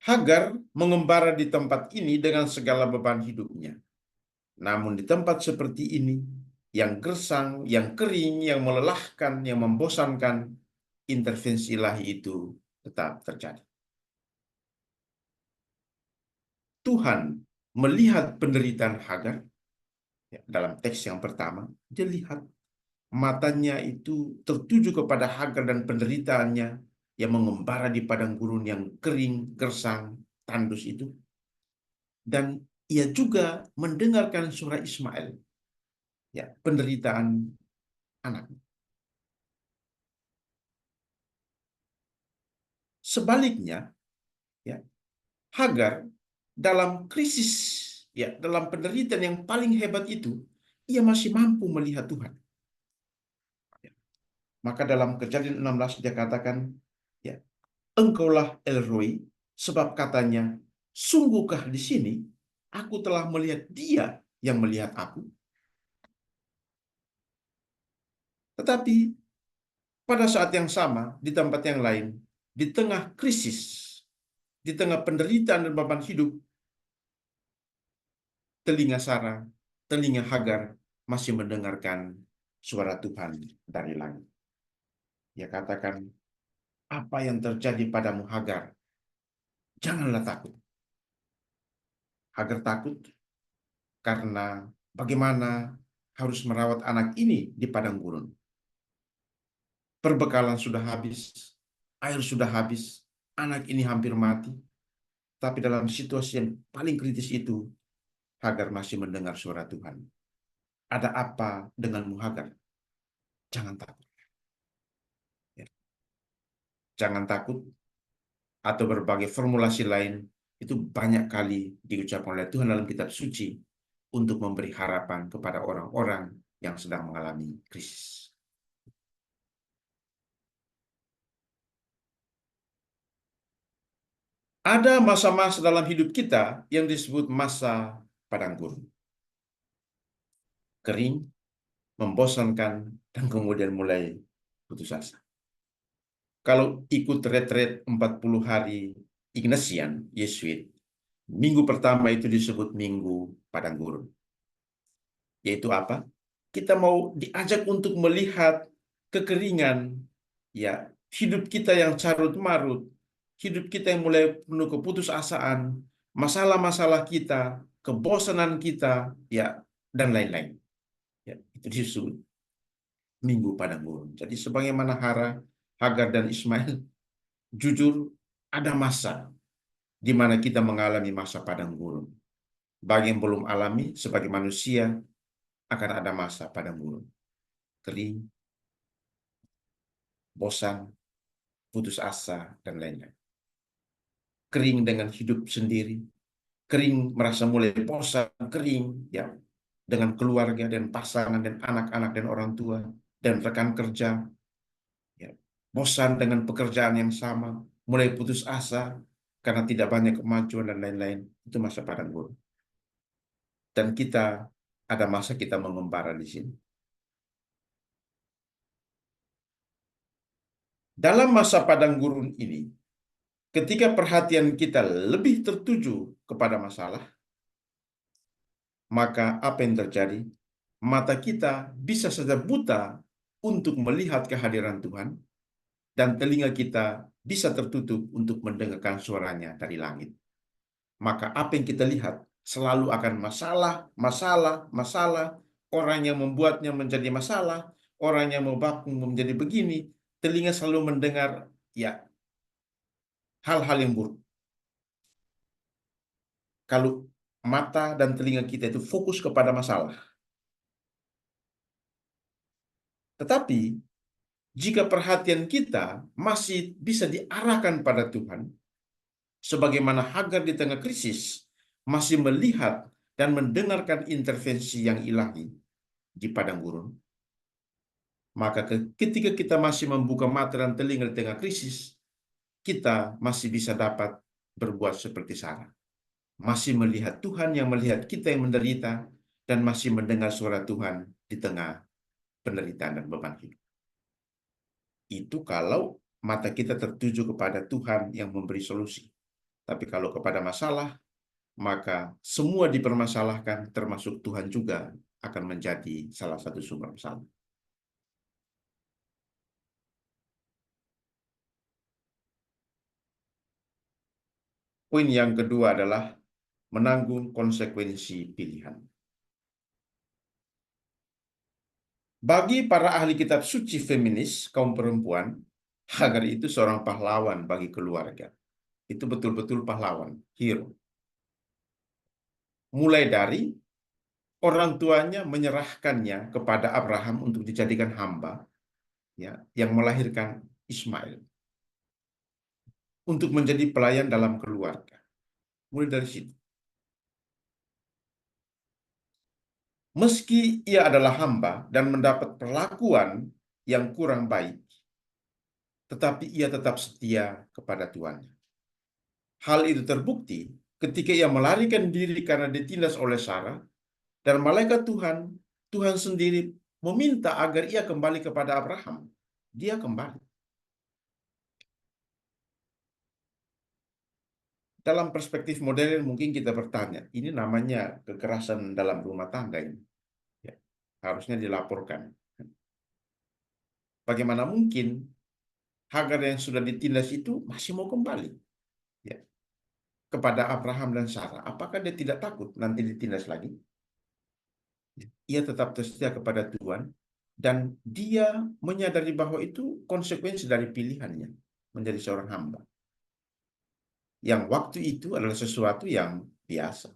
Hagar mengembara di tempat ini dengan segala beban hidupnya. Namun di tempat seperti ini, yang gersang, yang kering, yang melelahkan, yang membosankan, intervensi ilahi itu tetap terjadi. Tuhan melihat penderitaan Hagar, ya, dalam teks yang pertama, dia lihat matanya itu tertuju kepada Hagar dan penderitaannya yang mengembara di padang gurun yang kering, gersang, tandus itu. Dan ia juga mendengarkan suara Ismail, ya, penderitaan anak. Sebaliknya, ya, Hagar dalam krisis, ya, dalam penderitaan yang paling hebat itu, ia masih mampu melihat Tuhan. Ya. Maka dalam Kejadian 16 dia katakan, ya, Engkaulah El Roi, sebab katanya, sungguhkah di sini aku telah melihat Dia yang melihat aku. Tetapi pada saat yang sama, di tempat yang lain, di tengah krisis, di tengah penderitaan dan beban hidup, telinga Sarah, telinga Hagar masih mendengarkan suara Tuhan dari langit. Dia katakan, apa yang terjadi padamu Hagar? Janganlah takut. Hagar takut karena bagaimana harus merawat anak ini di padang gurun. Perbekalan sudah habis, air sudah habis, anak ini hampir mati. Tapi dalam situasi yang paling kritis itu, Hagar masih mendengar suara Tuhan. Ada apa denganmu Hagar? Jangan takut. Ya. Jangan takut, atau berbagai formulasi lain, itu banyak kali diucapkan oleh Tuhan dalam kitab suci untuk memberi harapan kepada orang-orang yang sedang mengalami krisis. Ada masa-masa dalam hidup kita yang disebut masa padang gurun. Kering, membosankan, dan kemudian mulai putus asa. Kalau ikut retret 40 hari Ignatian, Yesuit, minggu pertama itu disebut minggu padang gurun. Yaitu apa? Kita mau diajak untuk melihat kekeringan, ya, hidup kita yang carut marut, hidup kita yang mulai penuh keputusasaan, masalah-masalah kita, kebosanan kita, ya, dan lain-lain. Ya, itu disebut minggu padang gurun. Jadi sebagaimana Hagar dan Ismail, jujur ada masa di mana kita mengalami masa padang gurun. Bagi yang belum alami sebagai manusia, akan ada masa padang gurun. Kering, bosan, putus asa, dan lain-lain. Kering dengan hidup sendiri, kering merasa mulai bosan, kering, ya, dengan keluarga dan pasangan dan anak-anak dan orang tua dan rekan kerja, ya, bosan dengan pekerjaan yang sama, mulai putus asa karena tidak banyak kemajuan dan lain-lain. Itu masa padang gurun. Dan kita ada masa kita mengembara di sini. Dalam masa padang gurun ini, ketika perhatian kita lebih tertuju kepada masalah, maka apa yang terjadi? Mata kita bisa saja buta untuk melihat kehadiran Tuhan, dan telinga kita bisa tertutup untuk mendengarkan suaranya dari langit. Maka apa yang kita lihat selalu akan masalah, masalah, masalah, orang yang membuatnya menjadi masalah, orang yang membaku menjadi begini, telinga selalu mendengar, ya, hal-hal yang buruk. Kalau mata dan telinga kita itu fokus kepada masalah. Tetapi jika perhatian kita masih bisa diarahkan pada Tuhan, sebagaimana Hagar di tengah krisis masih melihat dan mendengarkan intervensi yang ilahi di padang gurun, maka ketika kita masih membuka mata dan telinga di tengah krisis, kita masih bisa dapat berbuat seperti Sarah. Masih melihat Tuhan yang melihat kita yang menderita, dan masih mendengar suara Tuhan di tengah penderitaan dan beban hidup. Itu kalau mata kita tertuju kepada Tuhan yang memberi solusi. Tapi kalau kepada masalah, maka semua dipermasalahkan, termasuk Tuhan juga akan menjadi salah satu sumber masalah. Poin yang kedua adalah menanggung konsekuensi pilihan. Bagi para ahli kitab suci feminis kaum perempuan, Hagar itu seorang pahlawan bagi keluarga. Itu betul-betul pahlawan, hero. Mulai dari orang tuanya menyerahkannya kepada Abraham untuk dijadikan hamba, ya, yang melahirkan Ismail untuk menjadi pelayan dalam keluarga. Mulai dari situ. Meski ia adalah hamba dan mendapat perlakuan yang kurang baik, tetapi ia tetap setia kepada Tuhannya. Hal itu terbukti ketika ia melarikan diri karena ditindas oleh Sarah, dan malaikat Tuhan, Tuhan sendiri meminta agar ia kembali kepada Abraham. Dia kembali. Dalam perspektif modern mungkin kita bertanya, ini namanya kekerasan dalam rumah tangga ini. Ya, harusnya dilaporkan. Bagaimana mungkin Hagar yang sudah ditindas itu masih mau kembali, ya, kepada Abraham dan Sarah? Apakah dia tidak takut nanti ditindas lagi? Ia tetap setia kepada Tuhan dan dia menyadari bahwa itu konsekuensi dari pilihannya menjadi seorang hamba. Yang waktu itu adalah sesuatu yang biasa.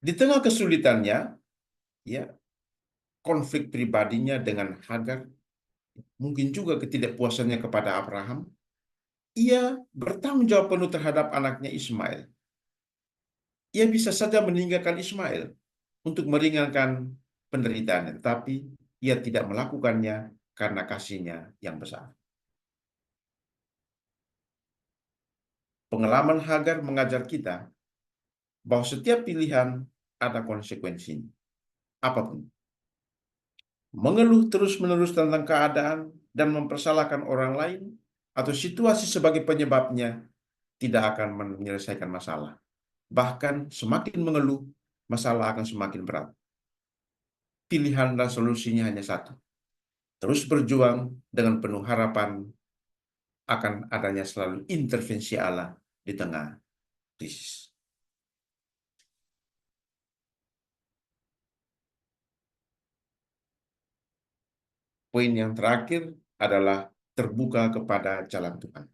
Di tengah kesulitannya, ya, konflik pribadinya dengan Hagar, mungkin juga ketidakpuasannya kepada Abraham, ia bertanggung jawab penuh terhadap anaknya Ismail. Ia bisa saja meninggalkan Ismail untuk meringankan penderitaannya, tetapi ia tidak melakukannya karena kasihnya yang besar. Pengalaman Hagar mengajar kita bahwa setiap pilihan ada konsekuensinya, apapun. Mengeluh terus-menerus tentang keadaan dan mempersalahkan orang lain atau situasi sebagai penyebabnya tidak akan menyelesaikan masalah. Bahkan semakin mengeluh, masalah akan semakin berat. Pilihan dan solusinya hanya satu. Terus berjuang dengan penuh harapan akan adanya selalu intervensi Allah di tengah krisis. Poin yang terakhir adalah terbuka kepada jalan Tuhan.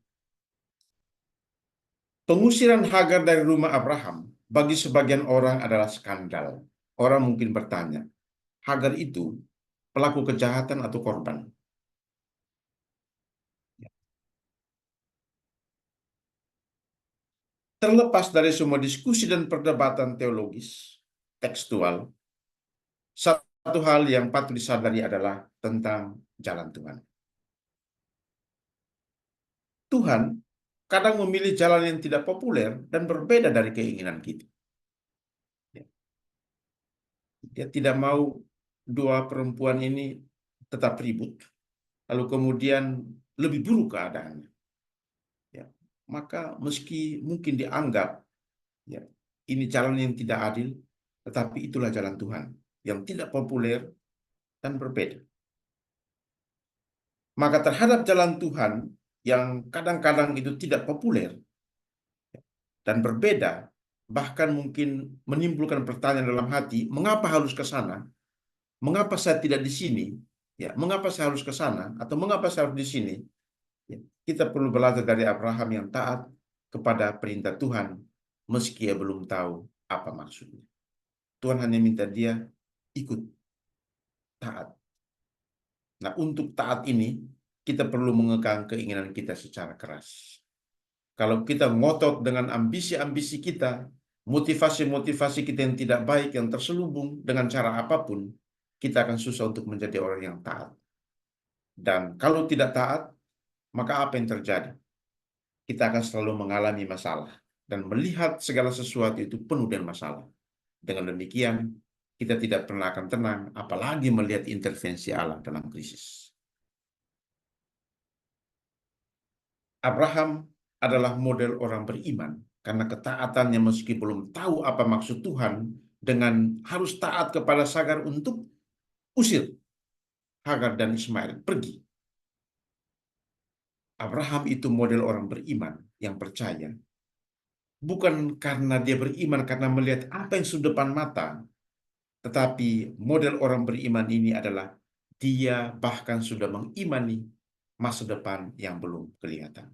Pengusiran Hagar dari rumah Abraham bagi sebagian orang adalah skandal. Orang mungkin bertanya, Hagar itu pelaku kejahatan atau korban? Terlepas dari semua diskusi dan perdebatan teologis, tekstual, satu hal yang patut disadari adalah tentang jalan Tuhan. Tuhan kadang memilih jalan yang tidak populer dan berbeda dari keinginan kita. Dia tidak mau dua perempuan ini tetap ribut, lalu kemudian lebih buruk keadaannya. Ya, maka meski mungkin dianggap, ya, ini jalan yang tidak adil, tetapi itulah jalan Tuhan yang tidak populer dan berbeda. Maka terhadap jalan Tuhan yang kadang-kadang itu tidak populer dan berbeda, bahkan mungkin menimbulkan pertanyaan dalam hati, mengapa harus ke sana? Mengapa saya tidak di sini? Ya, mengapa saya harus ke sana? Atau mengapa saya harus di sini? Ya, kita perlu belajar dari Abraham yang taat kepada perintah Tuhan, meski ia belum tahu apa maksudnya. Tuhan hanya minta dia ikut taat. Nah, untuk taat ini, kita perlu mengekang keinginan kita secara keras. Kalau kita ngotot dengan ambisi-ambisi kita, motivasi-motivasi kita yang tidak baik, yang terselubung dengan cara apapun, kita akan susah untuk menjadi orang yang taat. Dan kalau tidak taat, maka apa yang terjadi? Kita akan selalu mengalami masalah dan melihat segala sesuatu itu penuh dengan masalah. Dengan demikian, kita tidak pernah akan tenang, apalagi melihat intervensi Allah dalam krisis. Abraham adalah model orang beriman karena ketaatannya meski belum tahu apa maksud Tuhan dengan harus taat kepada Sagar untuk usir Hagar dan Ismail pergi. Abraham itu model orang beriman yang percaya, bukan karena dia beriman karena melihat apa yang sudah depan mata, tetapi model orang beriman ini adalah dia bahkan sudah mengimani masa depan yang belum kelihatan.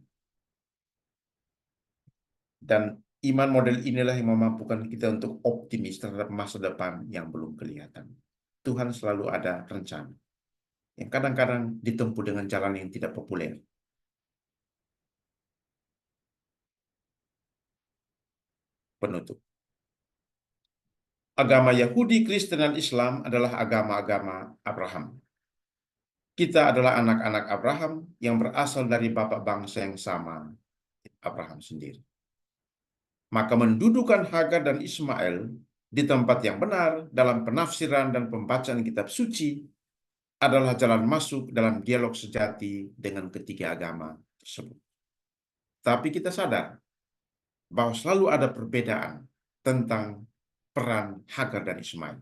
Dan iman model inilah yang memampukan kita untuk optimis terhadap masa depan yang belum kelihatan. Tuhan selalu ada rencana yang kadang-kadang ditempuh dengan jalan yang tidak populer. Penutup. Agama Yahudi, Kristen, dan Islam adalah agama-agama Abraham. Kita adalah anak-anak Abraham yang berasal dari bapak bangsa yang sama, Abraham sendiri. Maka mendudukan Hagar dan Ismail di tempat yang benar dalam penafsiran dan pembacaan kitab suci adalah jalan masuk dalam dialog sejati dengan ketiga agama tersebut. Tapi kita sadar bahwa selalu ada perbedaan tentang peran Hagar dan Ismail.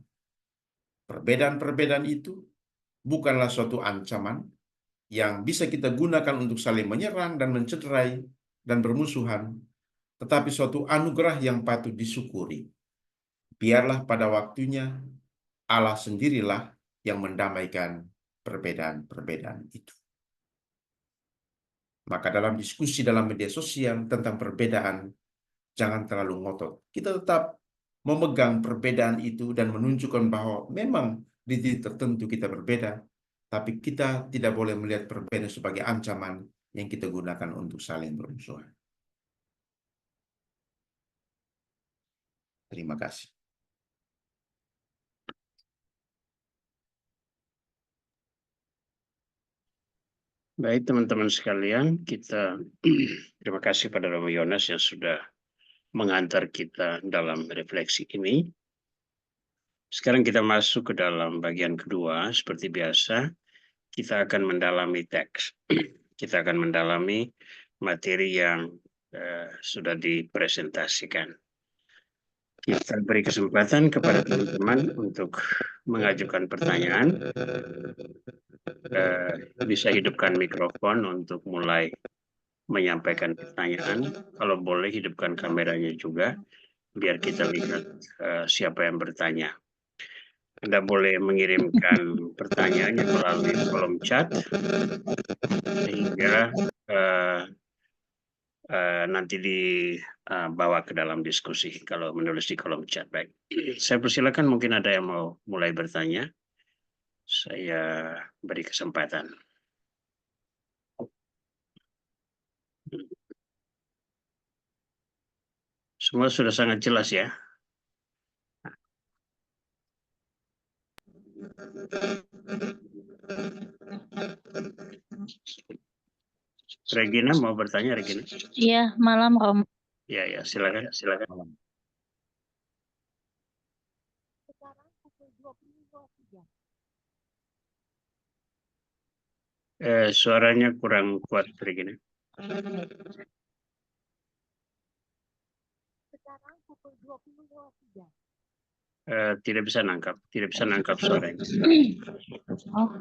Perbedaan-perbedaan itu bukanlah suatu ancaman yang bisa kita gunakan untuk saling menyerang dan mencederai dan bermusuhan, tetapi suatu anugerah yang patut disyukuri. Biarlah pada waktunya Allah sendirilah yang mendamaikan perbedaan-perbedaan itu. Maka dalam diskusi dalam media sosial tentang perbedaan, jangan terlalu ngotot. Kita tetap memegang perbedaan itu dan menunjukkan bahwa memang di titik tertentu kita berbeda, tapi kita tidak boleh melihat perbedaan sebagai ancaman yang kita gunakan untuk saling bermusuhan. Terima kasih. Baik teman-teman sekalian, kita terima kasih pada Romo Yonas yang sudah mengantar kita dalam refleksi ini. Sekarang kita masuk ke dalam bagian kedua. Seperti biasa, kita akan mendalami teks. Kita akan mendalami materi yang sudah dipresentasikan. Kita beri kesempatan kepada teman-teman untuk mengajukan pertanyaan. Bisa hidupkan mikrofon untuk mulai menyampaikan pertanyaan. Kalau boleh hidupkan kameranya juga, biar kita lihat siapa yang bertanya. Anda boleh mengirimkan pertanyaannya melalui kolom chat, sehingga nanti dibawa ke dalam diskusi kalau menulis di kolom chat. Baik, saya persilakan, mungkin ada yang mau mulai bertanya. Saya beri kesempatan. Semua sudah sangat jelas ya. Regina mau bertanya, Regina? Iya, malam Om. Ya, ya, silakan, silakan. Suaranya kurang kuat, Regina. Sekarang pukul 20.03. Tidak bisa nangkap suaranya. Oh,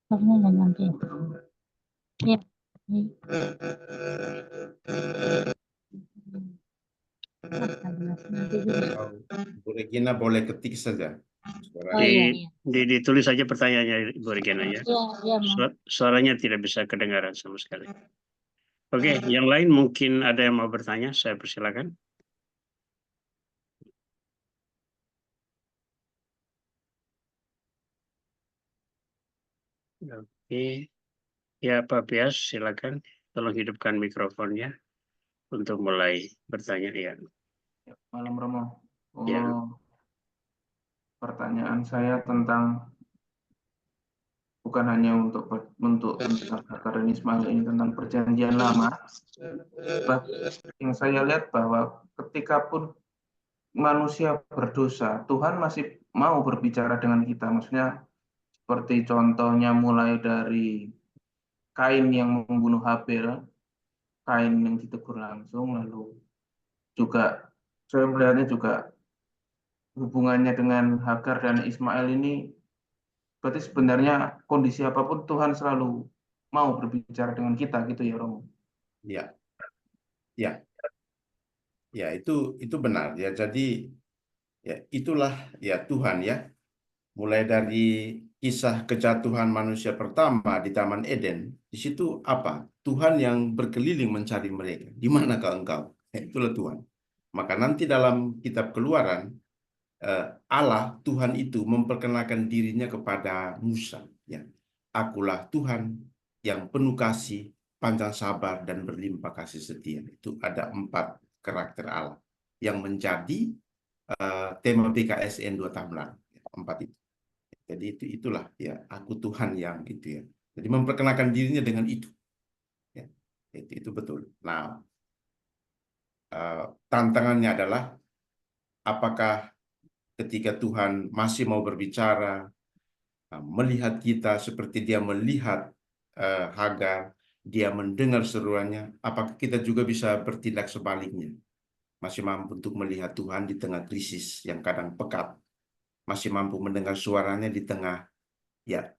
karena nanti. Ya. Bu Regina boleh ketik saja. Oh, iya. Ditulis saja pertanyaannya, Bu Regina ya. Iya, Suaranya tidak bisa kedengaran sama sekali. Oke, yang lain mungkin ada yang mau bertanya, saya persilakan. Oke, ya Pak Pias, silakan. Tolong hidupkan mikrofonnya untuk mulai bertanya. Ya. Malam Romo. Ya. Pertanyaan saya tentang bukan hanya untuk tentang Hagar dan Ismail ini, tentang perjanjian lama. Yang saya lihat bahwa ketika pun manusia berdosa, Tuhan masih mau berbicara dengan kita. Maksudnya seperti contohnya mulai dari Kain yang membunuh Habel, Kain yang ditegur langsung, lalu juga saya melihatnya juga hubungannya dengan Hagar dan Ismail ini berarti sebenarnya kondisi apapun Tuhan selalu mau berbicara dengan kita gitu ya Romo. Ya, ya, ya, itu benar ya. Jadi ya itulah ya Tuhan ya. Mulai dari kisah kejatuhan manusia pertama di Taman Eden, di situ apa? Tuhan yang berkeliling mencari mereka. Di manakah engkau? Ya, itulah Tuhan. Maka nanti dalam kitab Keluaran, Allah Tuhan itu memperkenalkan dirinya kepada Musa. Ya, akulah Tuhan yang penuh kasih, panjang sabar dan berlimpah kasih setia. Itu ada 4 karakter Allah yang menjadi tema PKSN 2 tahun lalu. 4 itu. Jadi itulah ya aku Tuhan yang itu ya. Jadi memperkenalkan dirinya dengan itu. Ya, itu betul. Nah, tantangannya adalah apakah ketika Tuhan masih mau berbicara, melihat kita seperti dia melihat Hagar, dia mendengar seruannya, apakah kita juga bisa bertindak sebaliknya? Masih mampu untuk melihat Tuhan di tengah krisis yang kadang pekat, masih mampu mendengar suaranya di tengah ya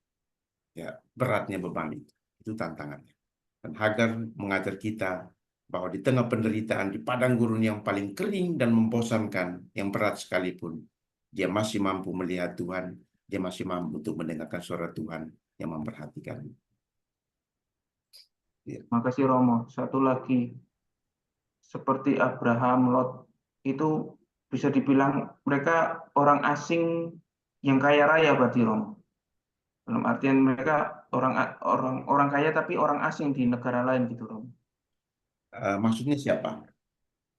beratnya beban itu tantangannya. Dan Hagar mengajar kita bahwa di tengah penderitaan di padang gurun yang paling kering dan membosankan, yang berat sekalipun, dia masih mampu melihat Tuhan, dia masih mampu untuk mendengarkan suara Tuhan yang memperhatikan. Ya. Makasih Romo. Satu lagi, seperti Abraham, Lot, itu bisa dibilang mereka orang asing yang kaya raya berarti Romo. Dalam artian mereka orang kaya tapi orang asing di negara lain gitu Romo. Maksudnya siapa?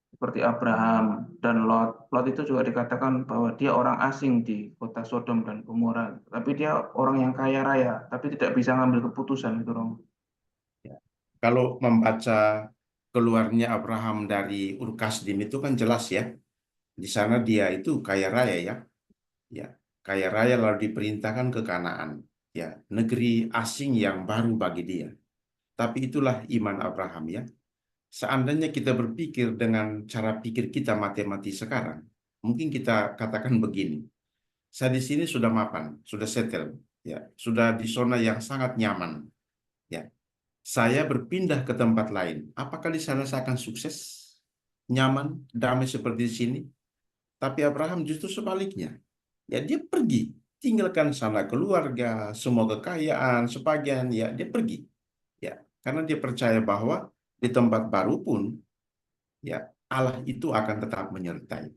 Seperti Abraham dan Lot. Lot itu juga dikatakan bahwa dia orang asing di kota Sodom dan Gomora. Tapi dia orang yang kaya raya, tapi tidak bisa ngambil keputusan gitu Romo. Ya. Kalau membaca keluarnya Abraham dari Ur Kasdim itu kan jelas ya. Di sana dia itu kaya raya ya. Ya, kaya raya lalu diperintahkan ke Kanaan. Ya, negeri asing yang baru bagi dia. Tapi itulah iman Abraham ya. Seandainya kita berpikir dengan cara pikir kita matematis sekarang, mungkin kita katakan begini. Saya di sini sudah mapan, sudah settle, ya, sudah di zona yang sangat nyaman. Ya, saya berpindah ke tempat lain. Apakah di sana saya akan sukses, nyaman, damai seperti di sini? Tapi Abraham justru sebaliknya. Ya, dia pergi, tinggalkan sana keluarga, semua kekayaan, sebagian, ya, dia pergi. Ya, karena dia percaya bahwa di tempat baru pun, ya, Allah itu akan tetap menyertai.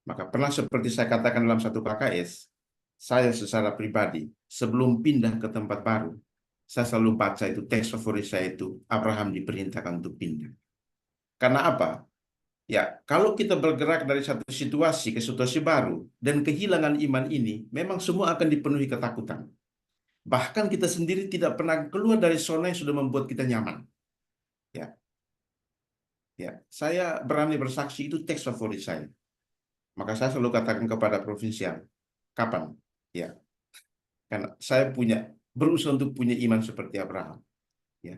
Maka pernah seperti saya katakan dalam satu KKS, saya secara pribadi sebelum pindah ke tempat baru, saya selalu baca itu teks favorit saya itu Abraham diperintahkan untuk pindah. Karena apa? Ya, kalau kita bergerak dari satu situasi ke situasi baru dan kehilangan iman ini, memang semua akan dipenuhi ketakutan. Bahkan kita sendiri tidak pernah keluar dari zona yang sudah membuat kita nyaman. Ya, ya, saya berani bersaksi itu teks favorit saya. Maka saya selalu katakan kepada provinsial, kapan? Ya, karena saya berusaha untuk punya iman seperti Abraham. Ya,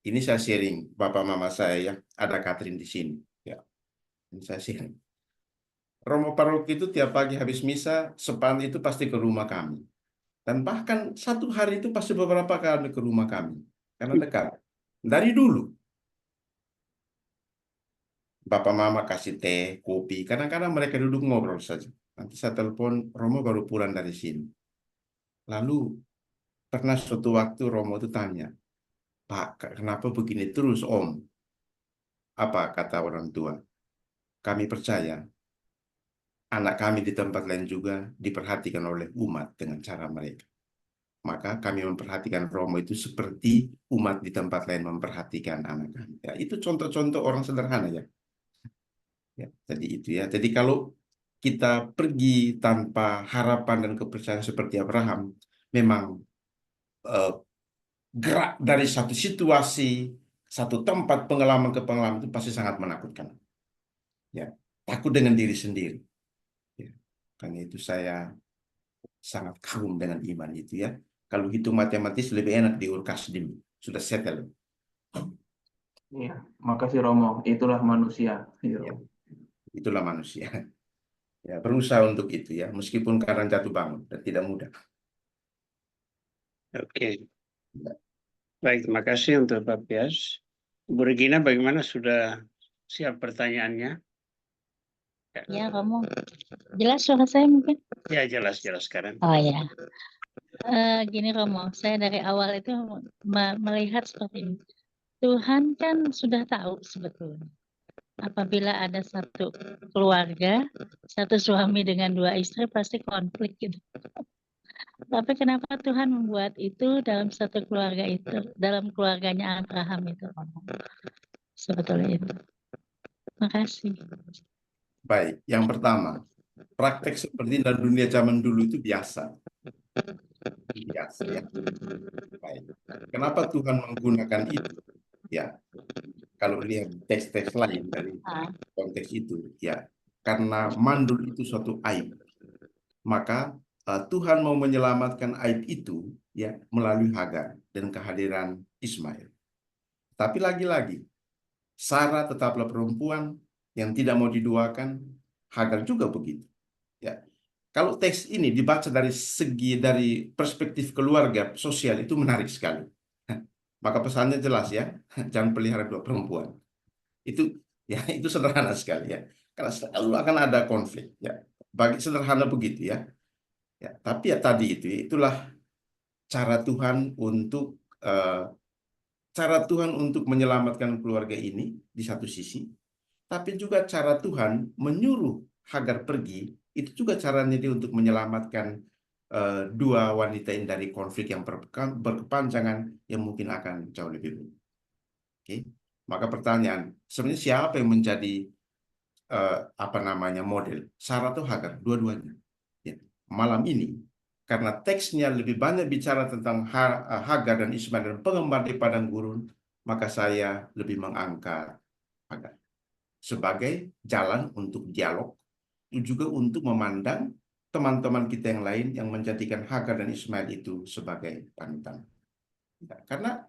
ini saya sharing bapak mama saya ya, ada Catherine di sini. Ya, ini saya sharing. Romo Paroki itu tiap pagi habis misa, sepan itu pasti ke rumah kami. Dan bahkan satu hari itu pasti beberapa kali ke rumah kami. Karena dekat. Dari dulu. Bapak mama kasih teh, kopi. Kadang-kadang mereka duduk ngobrol saja. Nanti saya telepon, Romo baru pulang dari sini. Lalu pernah suatu waktu Romo itu tanya, Pak, kenapa begini terus Om? Apa kata orang tua? Kami percaya anak kami di tempat lain juga diperhatikan oleh umat dengan cara mereka. Maka kami memperhatikan Romo itu seperti umat di tempat lain memperhatikan anak kami. Ya, itu contoh-contoh orang sederhana ya. Ya, jadi itu ya. Jadi kalau kita pergi tanpa harapan dan kepercayaan seperti Abraham, memang eh, gerak dari satu situasi, satu tempat pengalaman ke pengalaman itu pasti sangat menakutkan. Ya, takut dengan diri sendiri. Ya, karena itu saya sangat kagum dengan iman itu ya. Kalau hitung matematis lebih enak di Urkasdim, sudah settle. Iya, makasih Romo. Itulah manusia. Iya, Ya, Romo. itulah manusia. Ya, berusaha untuk itu ya, meskipun kadang jatuh bangun dan tidak mudah. Oke. Baik, terima kasih untuk Pak Pias. Bu Regina, bagaimana, sudah siap pertanyaannya? Ya, Romo. Jelas suara saya mungkin? Ya, jelas sekarang. Oh ya. Gini Romo, saya dari awal itu melihat seperti ini. Tuhan kan sudah tahu sebetulnya. Apabila ada satu keluarga, satu suami dengan dua istri pasti konflik gitu. Tapi kenapa Tuhan membuat itu dalam satu keluarga itu, dalam keluarganya Abraham itu, Romo? Sebetulnya itu. Makasih. Baik, yang pertama, praktek seperti dalam dunia zaman dulu itu biasa. Biasa ya. Baik. Kenapa Tuhan menggunakan itu? Ya, kalau lihat teks-teks lain dari konteks itu, ya, karena mandul itu suatu aib, maka Tuhan mau menyelamatkan aib itu ya melalui Hagar dan kehadiran Ismail. Tapi lagi-lagi, Sarah tetaplah perempuan yang tidak mau diduakan, Hagar juga begitu. Ya, kalau teks ini dibaca dari perspektif keluarga sosial itu menarik sekali. Maka pesannya jelas ya, jangan pelihara dua perempuan. Itu ya itu sederhana sekali ya. Karena selalu akan ada konflik ya. Bagi sederhana begitu ya. Ya, tapi ya tadi itulah cara Tuhan untuk menyelamatkan keluarga ini di satu sisi, tapi juga cara Tuhan menyuruh Hagar pergi, itu juga caranya dia untuk menyelamatkan dua wanita ini dari konflik yang berkepanjangan yang mungkin akan jauh lebih buruk. Oke. Maka pertanyaan, sebenarnya siapa yang menjadi model? Sarah atau Hagar? Dua-duanya. Ya. Malam ini, karena teksnya lebih banyak bicara tentang Hagar dan Ismail dan pengembara di padang gurun, maka saya lebih mengangkat Hagar sebagai jalan untuk dialog, juga untuk memandang teman-teman kita yang lain yang menjadikan Hagar dan Ismail itu sebagai panutan. Ya, karena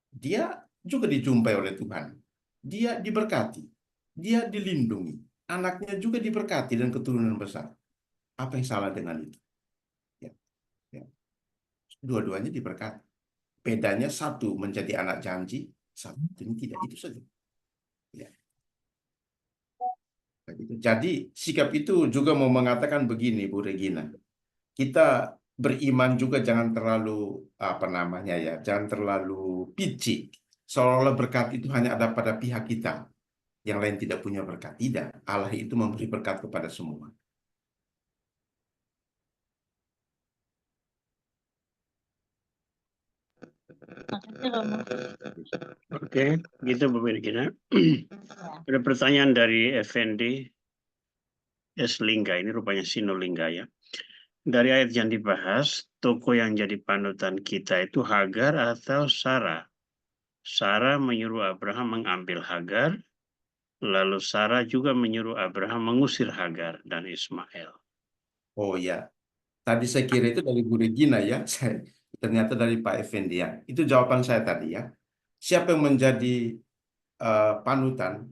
dia juga dijumpai oleh Tuhan. Dia diberkati. Dia dilindungi. Anaknya juga diberkati dan keturunan besar. Apa yang salah dengan itu? Ya, ya. Dua-duanya diberkati. Bedanya satu menjadi anak janji, satu ini tidak. Itu saja. Ya. Jadi sikap itu juga mau mengatakan begini, Bu Regina. Kita beriman juga jangan terlalu jangan terlalu picik. Seolah-olah berkat itu hanya ada pada pihak kita. Yang lain tidak punya berkat. Tidak. Allah itu memberi berkat kepada semua. Makasih Romo. Oke, gitu Bu Regina. Ada pertanyaan dari Effendi S. Lingga, ini rupanya Sinolingga ya. Dari ayat yang dibahas, tokoh yang jadi panutan kita itu Hagar atau Sarah? Sarah menyuruh Abraham mengambil Hagar, lalu Sarah juga menyuruh Abraham mengusir Hagar dan Ismail. Oh ya, tadi saya kira itu dari Bu Regina ya. Ternyata dari Pak Effendi ya. Itu jawaban saya tadi ya. Siapa yang menjadi panutan?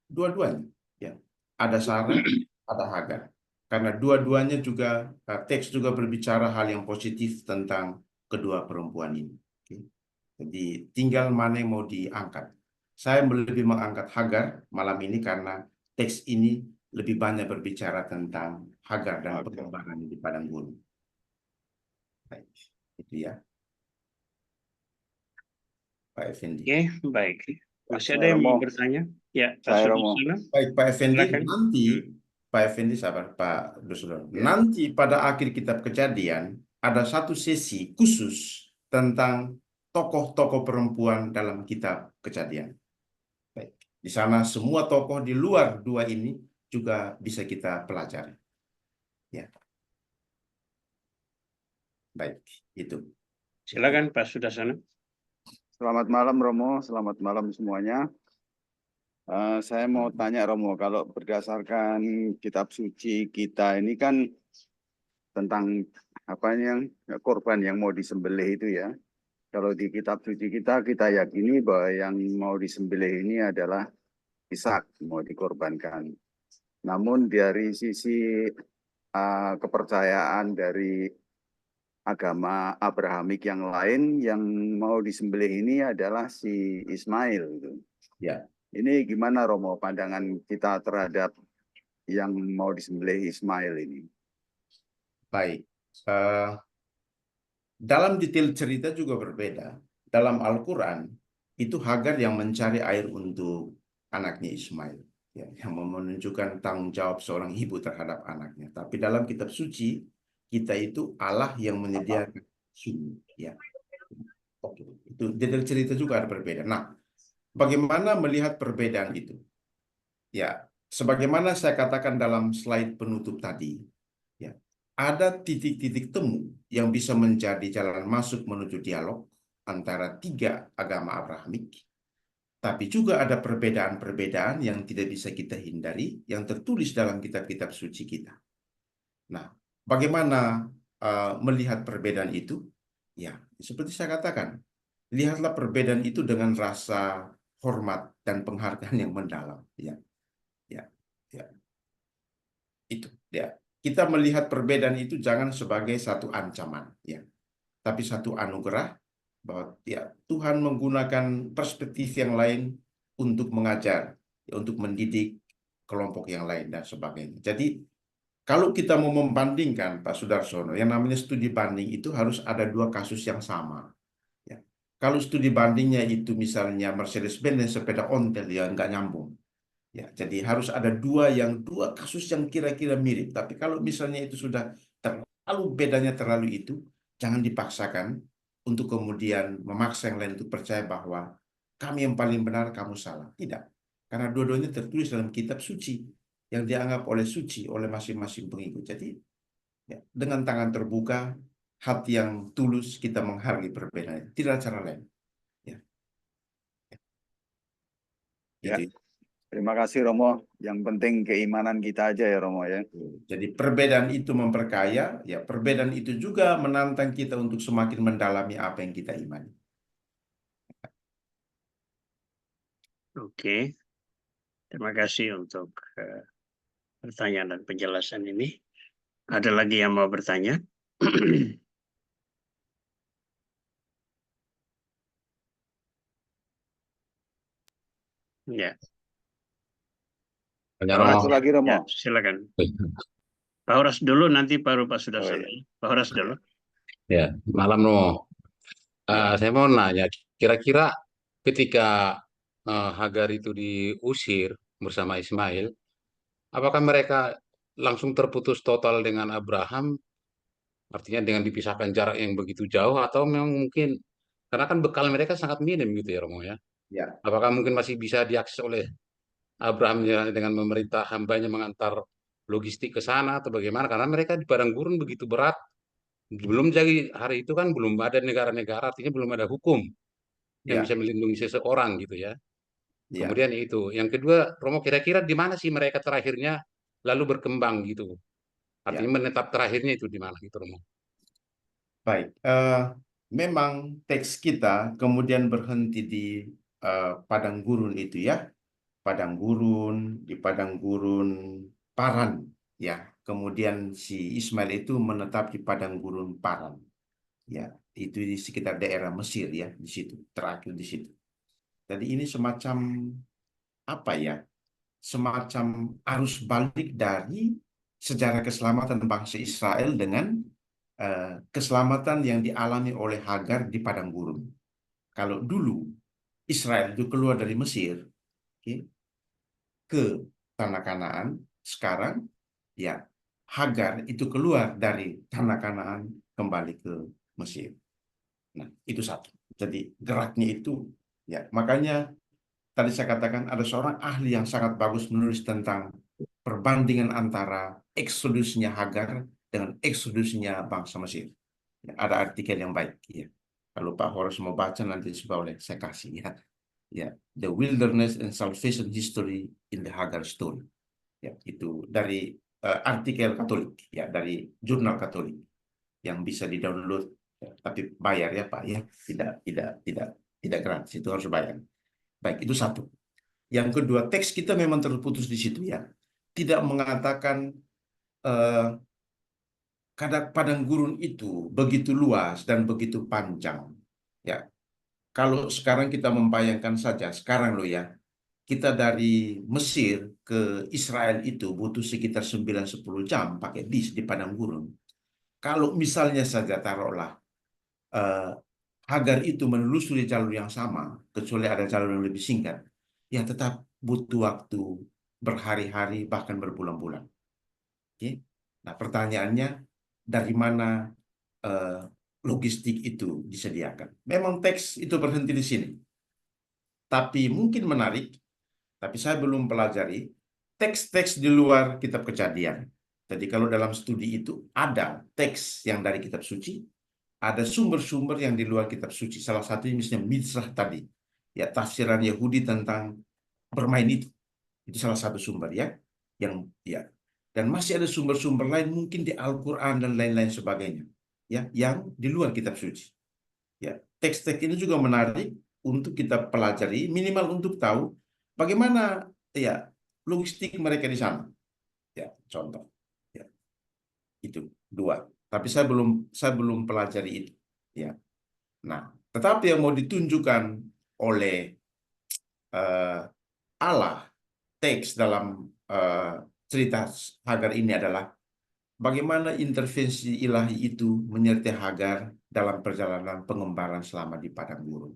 Dua-duanya. Ya. Ada Sarah, ada Hagar. Karena dua-duanya juga teks juga berbicara hal yang positif tentang kedua perempuan ini. Oke. Jadi tinggal mana yang mau diangkat. Saya lebih mengangkat Hagar malam ini karena teks ini lebih banyak berbicara tentang Hagar dan pengembangan di padang gurun. Baik, itu ya. Pak Effendi. Oke, baik. Masih ada Saya yang mau Romo. bertanya? Ya, Pak Saya Sudarsono. Romo. Baik, Pak Effendi, Silakan. nanti Pak Effendi sabar, Pak Dusron. Ya. Nanti pada akhir kitab Kejadian ada satu sesi khusus tentang tokoh-tokoh perempuan dalam kitab Kejadian. Baik, di sana semua tokoh di luar dua ini juga bisa kita pelajari. Ya. Baik, itu. Silakan Pak Sudarsono. Selamat malam Romo, selamat malam semuanya. Saya mau tanya Romo, kalau berdasarkan kitab suci kita ini kan tentang korban yang mau disembelih itu ya. Kalau di kitab suci kita yakini bahwa yang mau disembelih ini adalah Ishak, mau dikorbankan. Namun dari sisi kepercayaan dari agama Abrahamik yang lain yang mau disembelih ini adalah si Ismail gitu. Ya, Ini gimana Romo pandangan kita terhadap yang mau disembelih Ismail ini? baik. Dalam detail cerita juga berbeda. Dalam Al-Quran, itu Hagar yang mencari air untuk anaknya Ismail. Ya, yang menunjukkan tanggung jawab seorang ibu terhadap anaknya. Tapi dalam kitab suci, kita itu Allah yang menyediakan sumber. Ya. Oke, itu detail cerita juga ada berbeda. Nah, bagaimana melihat perbedaan itu? Ya, sebagaimana saya katakan dalam slide penutup tadi, ya, ada titik-titik temu yang bisa menjadi jalan masuk menuju dialog antara tiga agama Abrahamik, tapi juga ada perbedaan-perbedaan yang tidak bisa kita hindari yang tertulis dalam kitab-kitab suci kita. Nah, bagaimana melihat perbedaan itu? Ya, seperti saya katakan, lihatlah perbedaan itu dengan rasa hormat dan penghargaan yang mendalam. Ya, ya, ya. Itu ya. Kita melihat perbedaan itu jangan sebagai satu ancaman, ya, tapi satu anugerah bahwa ya Tuhan menggunakan perspektif yang lain untuk mengajar, ya, untuk mendidik kelompok yang lain dan sebagainya. Jadi kalau kita mau membandingkan Pak Sudarsono, yang namanya studi banding itu harus ada dua kasus yang sama. Ya. Kalau studi bandingnya itu misalnya Mercedes-Benz dan sepeda ontel, ya nggak nyambung. Ya, jadi harus ada dua kasus yang kira-kira mirip. Tapi kalau misalnya itu sudah terlalu bedanya terlalu itu, jangan dipaksakan untuk kemudian memaksa yang lain untuk percaya bahwa kami yang paling benar, kamu salah. Tidak. Karena dua-duanya tertulis dalam kitab suci yang dianggap oleh suci oleh masing-masing pengikut. Jadi ya, dengan tangan terbuka, hati yang tulus kita menghargai perbedaan. Tidak ada cara lain. Ya. Ya. Gitu. Terima kasih Romo. Yang penting keimanan kita aja ya Romo ya. Jadi perbedaan itu memperkaya, ya perbedaan itu juga menantang kita untuk semakin mendalami apa yang kita imani. Oke, terima kasih untuk pertanyaan dan penjelasan ini. Ada lagi yang mau bertanya? Ya, Satu lagi Romo. ya, silakan. Pak Horas dulu, nanti baru Pak Sudarsono. iya. Pak Horas dulu. Ya, malam Romo. Saya mau nanya, kira-kira ketika Hagar itu diusir bersama Ismail, apakah mereka langsung terputus total dengan Abraham? Artinya dengan dipisahkan jarak yang begitu jauh, atau memang mungkin karena kan bekal mereka sangat minim gitu ya Romo ya? Ya, Apakah mungkin masih bisa diakses oleh Abraham ya, dengan memerintah hambanya mengantar logistik ke sana atau bagaimana? Karena mereka di padang gurun begitu berat. Belum jadi hari itu kan belum ada negara-negara, artinya belum ada hukum yang ya, bisa melindungi seseorang gitu ya. ya. Kemudian itu, yang kedua, Romo kira-kira di mana sih mereka terakhirnya lalu berkembang gitu? Artinya menetap terakhirnya itu di mana gitu Romo? Baik. Memang teks kita kemudian berhenti di padang gurun itu ya, di padang gurun Paran ya. Kemudian si Ismail itu menetap di padang gurun Paran. Ya, itu di sekitar daerah Mesir ya, di situ, terakhir di situ. Jadi ini semacam apa ya? Semacam arus balik dari sejarah keselamatan bangsa Israel dengan keselamatan yang dialami oleh Hagar di padang gurun. Kalau dulu Israel itu keluar dari Mesir, okay, ke tanah Kanaan, sekarang ya Hagar itu keluar dari tanah Kanaan kembali ke Mesir. Nah, itu satu. Jadi geraknya itu ya, makanya tadi saya katakan ada seorang ahli yang sangat bagus menulis tentang perbandingan antara eksodusnya Hagar dengan eksodusnya bangsa Mesir. Ya, ada artikel yang baik ya. Kalau Pak Horace mau baca nanti boleh saya kasih ya. Ya, The Wilderness and Salvation History in the Hagar Story. Ya, itu dari artikel Katolik ya, dari jurnal Katolik yang bisa di-download ya, tapi bayar ya Pak ya. Tidak gratis, itu harus bayar. Baik, itu satu. Yang kedua, teks kita memang terputus di situ ya. Tidak mengatakan padang gurun itu begitu luas dan begitu panjang. Ya, kalau sekarang kita membayangkan saja, sekarang loh ya, kita dari Mesir ke Israel itu butuh sekitar 9-10 jam pakai bis di padang gurun. Kalau misalnya saja taruhlah eh, Hagar itu menelusuri jalur yang sama, kecuali ada jalur yang lebih singkat, ya tetap butuh waktu berhari-hari bahkan berbulan-bulan. Oke? Nah, pertanyaannya dari mana eh, logistik itu disediakan? Memang teks itu berhenti di sini, tapi mungkin menarik. Tapi saya belum pelajari teks-teks di luar kitab Kejadian. Jadi kalau dalam studi itu ada teks yang dari kitab suci, ada sumber-sumber yang di luar kitab suci. Salah satunya misalnya Midrash tadi, ya tafsiran Yahudi tentang bermain itu salah satu sumber ya, yang ya. Dan masih ada sumber-sumber lain mungkin di Al-Quran dan lain-lain sebagainya, ya, yang di luar kitab suci. Ya, teks-teks ini juga menarik untuk kita pelajari, minimal untuk tahu bagaimana ya logistik mereka di sana. Ya, contoh. Ya, itu dua. Tapi saya belum pelajari itu. Ya. Nah, tetapi yang mau ditunjukkan oleh Allah teks dalam cerita Hagar ini adalah bagaimana intervensi ilahi itu menyertai Hagar dalam perjalanan pengembaraan selama di padang gurun.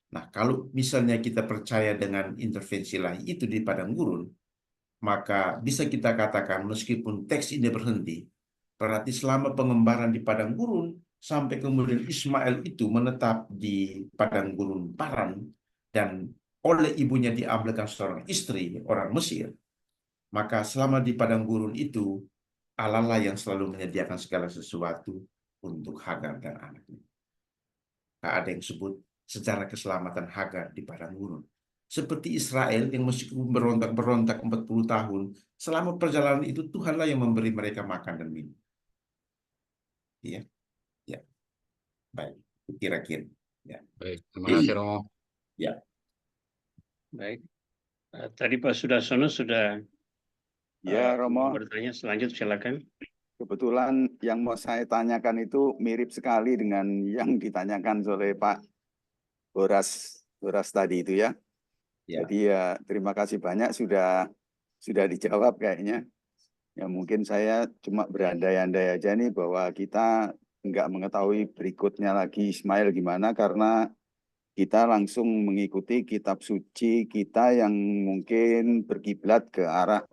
Nah, kalau misalnya kita percaya dengan intervensi ilahi itu di padang gurun, maka bisa kita katakan meskipun teks ini berhenti, berarti selama pengembaraan di padang gurun sampai kemudian Ismail itu menetap di padang gurun Paran dan oleh ibunya diambilkan seorang istri orang Mesir, maka selama di padang gurun itu Allah lah yang selalu menyediakan segala sesuatu untuk Hagar dan anaknya. Tak ada yang sebut secara keselamatan Hagar di padang gurun. Seperti Israel yang meskipun berontak-berontak 40 tahun, selama perjalanan itu Tuhanlah yang memberi mereka makan dan minum. Ya, ya, baik, kira-kira. Ya. Baik, terima kasih Romo. Ya. Baik. Tadi Pak Sudarsono sudah Ya, Romo. bertanya, selanjut silakan. Kebetulan yang mau saya tanyakan itu mirip sekali dengan yang ditanyakan oleh Pak Horas tadi itu ya. Ya. Jadi ya terima kasih banyak sudah dijawab kayaknya. Ya mungkin saya cuma berandai-andai aja nih bahwa kita nggak mengetahui berikutnya lagi Ismail gimana karena kita langsung mengikuti kitab suci kita yang mungkin berkiblat ke arah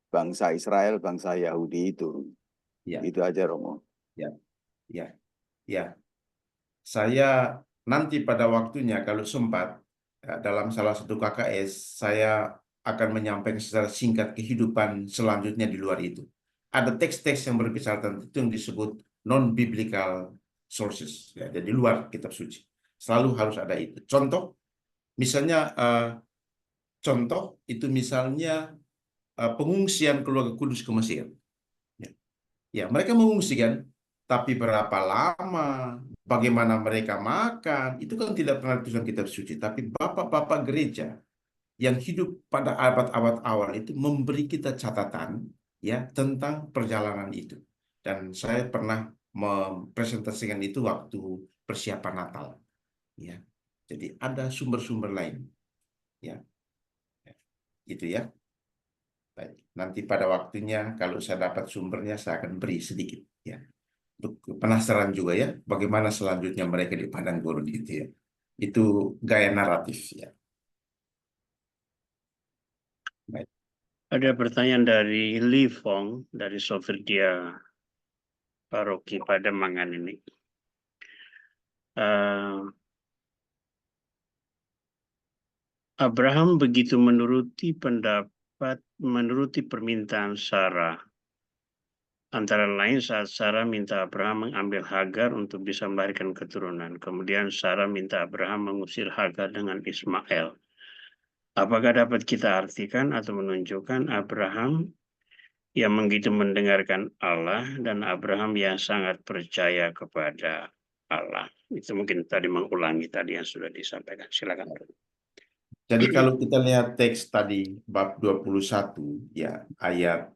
bangsa Israel, bangsa Yahudi itu. Ya. Itu aja Romo. Ya. Ya. Ya. Saya nanti pada waktunya kalau sempat dalam salah satu KKS saya akan menyampaikan secara singkat kehidupan selanjutnya di luar itu. Ada teks-teks yang berbicara tentang itu yang disebut non-biblical sources, ya, jadi luar kitab suci. Selalu harus ada itu. Contoh, misalnya misalnya pengungsian keluarga Kudus ke Mesir. Ya, mereka mengungsi kan, tapi berapa lama, bagaimana mereka makan, itu kan tidak pernah dituliskan kitab suci. Tapi bapak-bapak gereja yang hidup pada abad-abad awal itu memberi kita catatan ya tentang perjalanan itu. Dan saya pernah mempresentasikan itu waktu persiapan Natal. Ya, jadi ada sumber-sumber lain. Ya, itu ya. Baik. Nanti pada waktunya kalau saya dapat sumbernya saya akan beri sedikit. Ya. Penasaran juga ya, bagaimana selanjutnya mereka di padang gurun itu ya. Itu gaya naratif ya. Baik. Ada pertanyaan dari Li Fong dari Sofirdia Paroki Pademangan ini. Abraham begitu menuruti permintaan Sarah. Antara lain saat Sarah minta Abraham mengambil Hagar untuk bisa melahirkan keturunan. Kemudian Sarah minta Abraham mengusir Hagar dengan Ismail. Apakah dapat kita artikan atau menunjukkan Abraham yang begitu mendengarkan Allah dan Abraham yang sangat percaya kepada Allah? Itu mungkin tadi mengulangi tadi yang sudah disampaikan. Silakan. Jadi kalau kita lihat teks tadi bab 21 ya ayat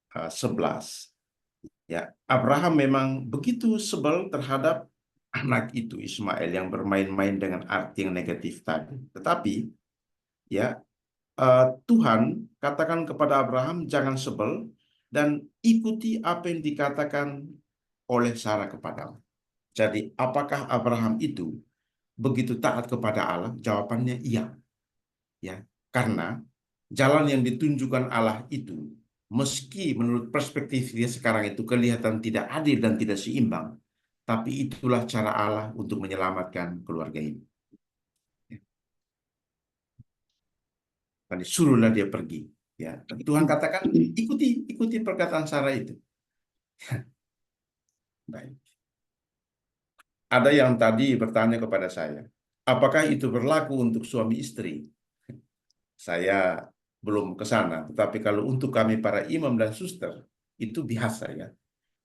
11 Ya, Abraham memang begitu sebel terhadap anak itu Ismail yang bermain-main dengan arti yang negatif tadi. Tetapi ya, Tuhan katakan kepada Abraham jangan sebel dan ikuti apa yang dikatakan oleh Sarah kepadamu. Jadi apakah Abraham itu begitu taat kepada Allah? Jawabannya iya. Ya, karena jalan yang ditunjukkan Allah itu meski menurut perspektif dia sekarang itu kelihatan tidak adil dan tidak seimbang, tapi itulah cara Allah untuk menyelamatkan keluarga ini. Suruhlah dia pergi. Ya, dan Tuhan katakan ikuti perkataan Sarah itu. Baik. Ada yang tadi bertanya kepada saya, apakah itu berlaku untuk suami istri? Saya belum ke sana, tetapi kalau untuk kami para imam dan suster itu biasa ya.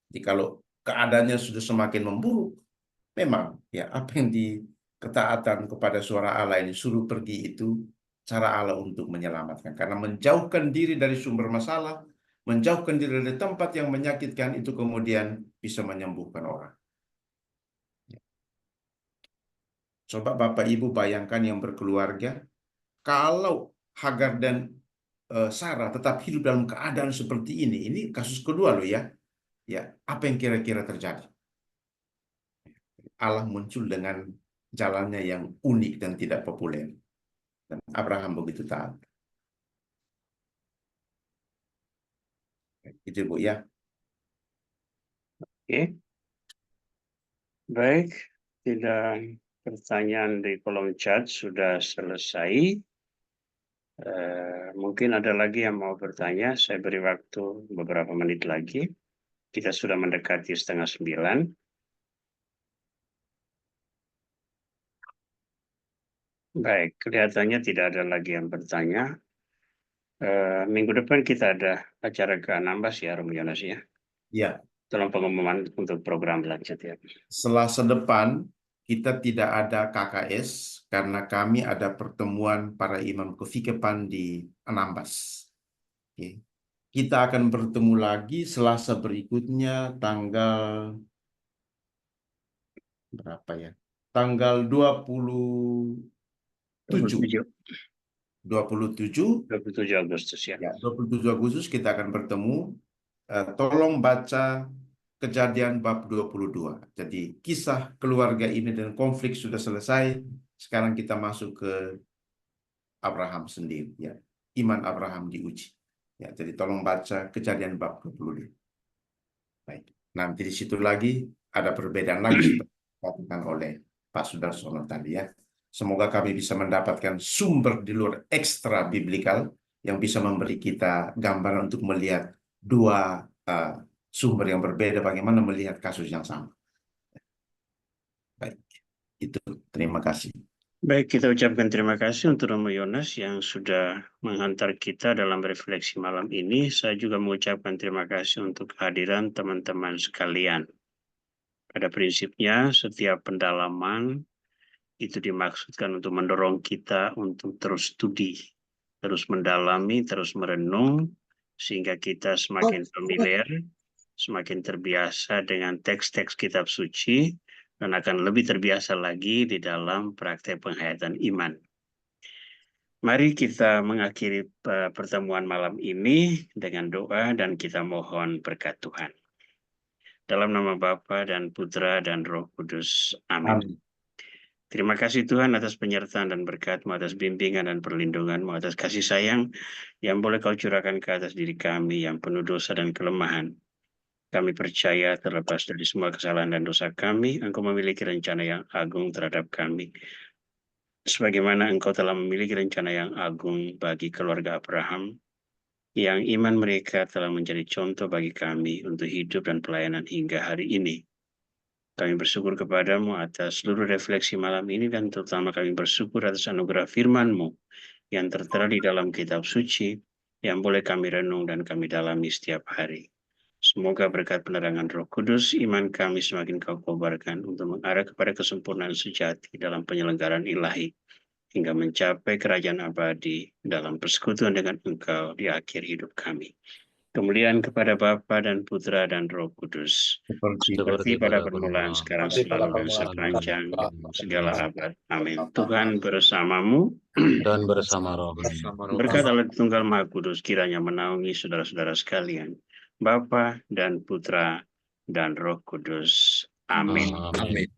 Jadi kalau keadaannya sudah semakin memburuk, memang ya apa yang di ketaatan kepada suara Allah ini suruh pergi itu cara Allah untuk menyelamatkan. Karena menjauhkan diri dari sumber masalah, menjauhkan diri dari tempat yang menyakitkan itu kemudian bisa menyembuhkan orang. Coba Bapak Ibu bayangkan yang berkeluarga, kalau Hagar dan Sarah tetap hidup dalam keadaan seperti ini kasus kedua loh ya. Ya, apa yang kira-kira terjadi? Allah muncul dengan jalannya yang unik dan tidak populer. Dan Abraham begitu taat. Itu Bu ya. Oke. Baik, tidak pertanyaan di kolom chat sudah selesai. Mungkin ada lagi yang mau bertanya. Saya beri waktu beberapa menit lagi. Kita sudah mendekati 8:30. Baik, kelihatannya tidak ada lagi yang bertanya. Minggu depan kita ada acara ke Anambas ya, Romo Yonas ya. Ya, Tolong pengumuman untuk program lanjut ya. Selasa depan kita tidak ada KKS karena kami ada pertemuan para imam kefikepan di Anambas. Oke. Kita akan bertemu lagi Selasa berikutnya tanggal berapa ya? Tanggal 27. 27 Agustus ya. Ya, 27 Agustus kita akan bertemu. Tolong baca Kejadian bab 22. Jadi kisah keluarga ini dan konflik sudah selesai. Sekarang kita masuk ke Abraham sendiri. Ya, iman Abraham diuji. Ya, jadi tolong baca Kejadian bab 22. Baik. Nanti di situ lagi ada perbedaan lagi seperti dikatakan oleh Pak Sudarsono tadi ya. Semoga kami bisa mendapatkan sumber di luar ekstra biblikal yang bisa memberi kita gambaran untuk melihat dua sumber yang berbeda bagaimana melihat kasus yang sama. Baik, itu terima kasih. Baik, kita ucapkan terima kasih untuk Romo Yonas yang sudah menghantar kita dalam refleksi malam ini. Saya juga mengucapkan terima kasih untuk kehadiran teman-teman sekalian. Pada prinsipnya, setiap pendalaman itu dimaksudkan untuk mendorong kita untuk terus studi, terus mendalami, terus merenung, sehingga kita semakin familiar, semakin terbiasa dengan teks-teks kitab suci, dan akan lebih terbiasa lagi di dalam praktek penghayatan iman. Mari kita mengakhiri pertemuan malam ini dengan doa dan kita mohon berkat Tuhan. Dalam nama Bapa dan Putra dan Roh Kudus. Amin. Amin. Terima kasih Tuhan atas penyertaan dan berkat-Mu, atas bimbingan dan perlindungan-Mu, atas kasih sayang yang boleh Kau curahkan ke atas diri kami yang penuh dosa dan kelemahan. Kami percaya terlepas dari semua kesalahan dan dosa kami, Engkau memiliki rencana yang agung terhadap kami. Sebagaimana Engkau telah memiliki rencana yang agung bagi keluarga Abraham, yang iman mereka telah menjadi contoh bagi kami untuk hidup dan pelayanan hingga hari ini. Kami bersyukur kepadamu atas seluruh refleksi malam ini dan terutama kami bersyukur atas anugerah firman-Mu yang tertera di dalam kitab suci yang boleh kami renung dan kami dalami setiap hari. Semoga berkat penerangan Roh Kudus, iman kami semakin Kau kobarkan untuk mengarah kepada kesempurnaan sejati dalam penyelenggaraan ilahi hingga mencapai kerajaan abadi dalam persekutuan dengan Engkau di akhir hidup kami. Kemuliaan kepada Bapa dan Putra dan Roh Kudus, seperti pada permulaan, sekarang, selalu, dan sepanjang segala abad. Amin. Tuhan bersamamu dan bersama roh. Berkat Allah Tunggal Maha Kudus kiranya menaungi saudara-saudara sekalian, Bapa dan Putra dan Roh Kudus. Amin. Amin.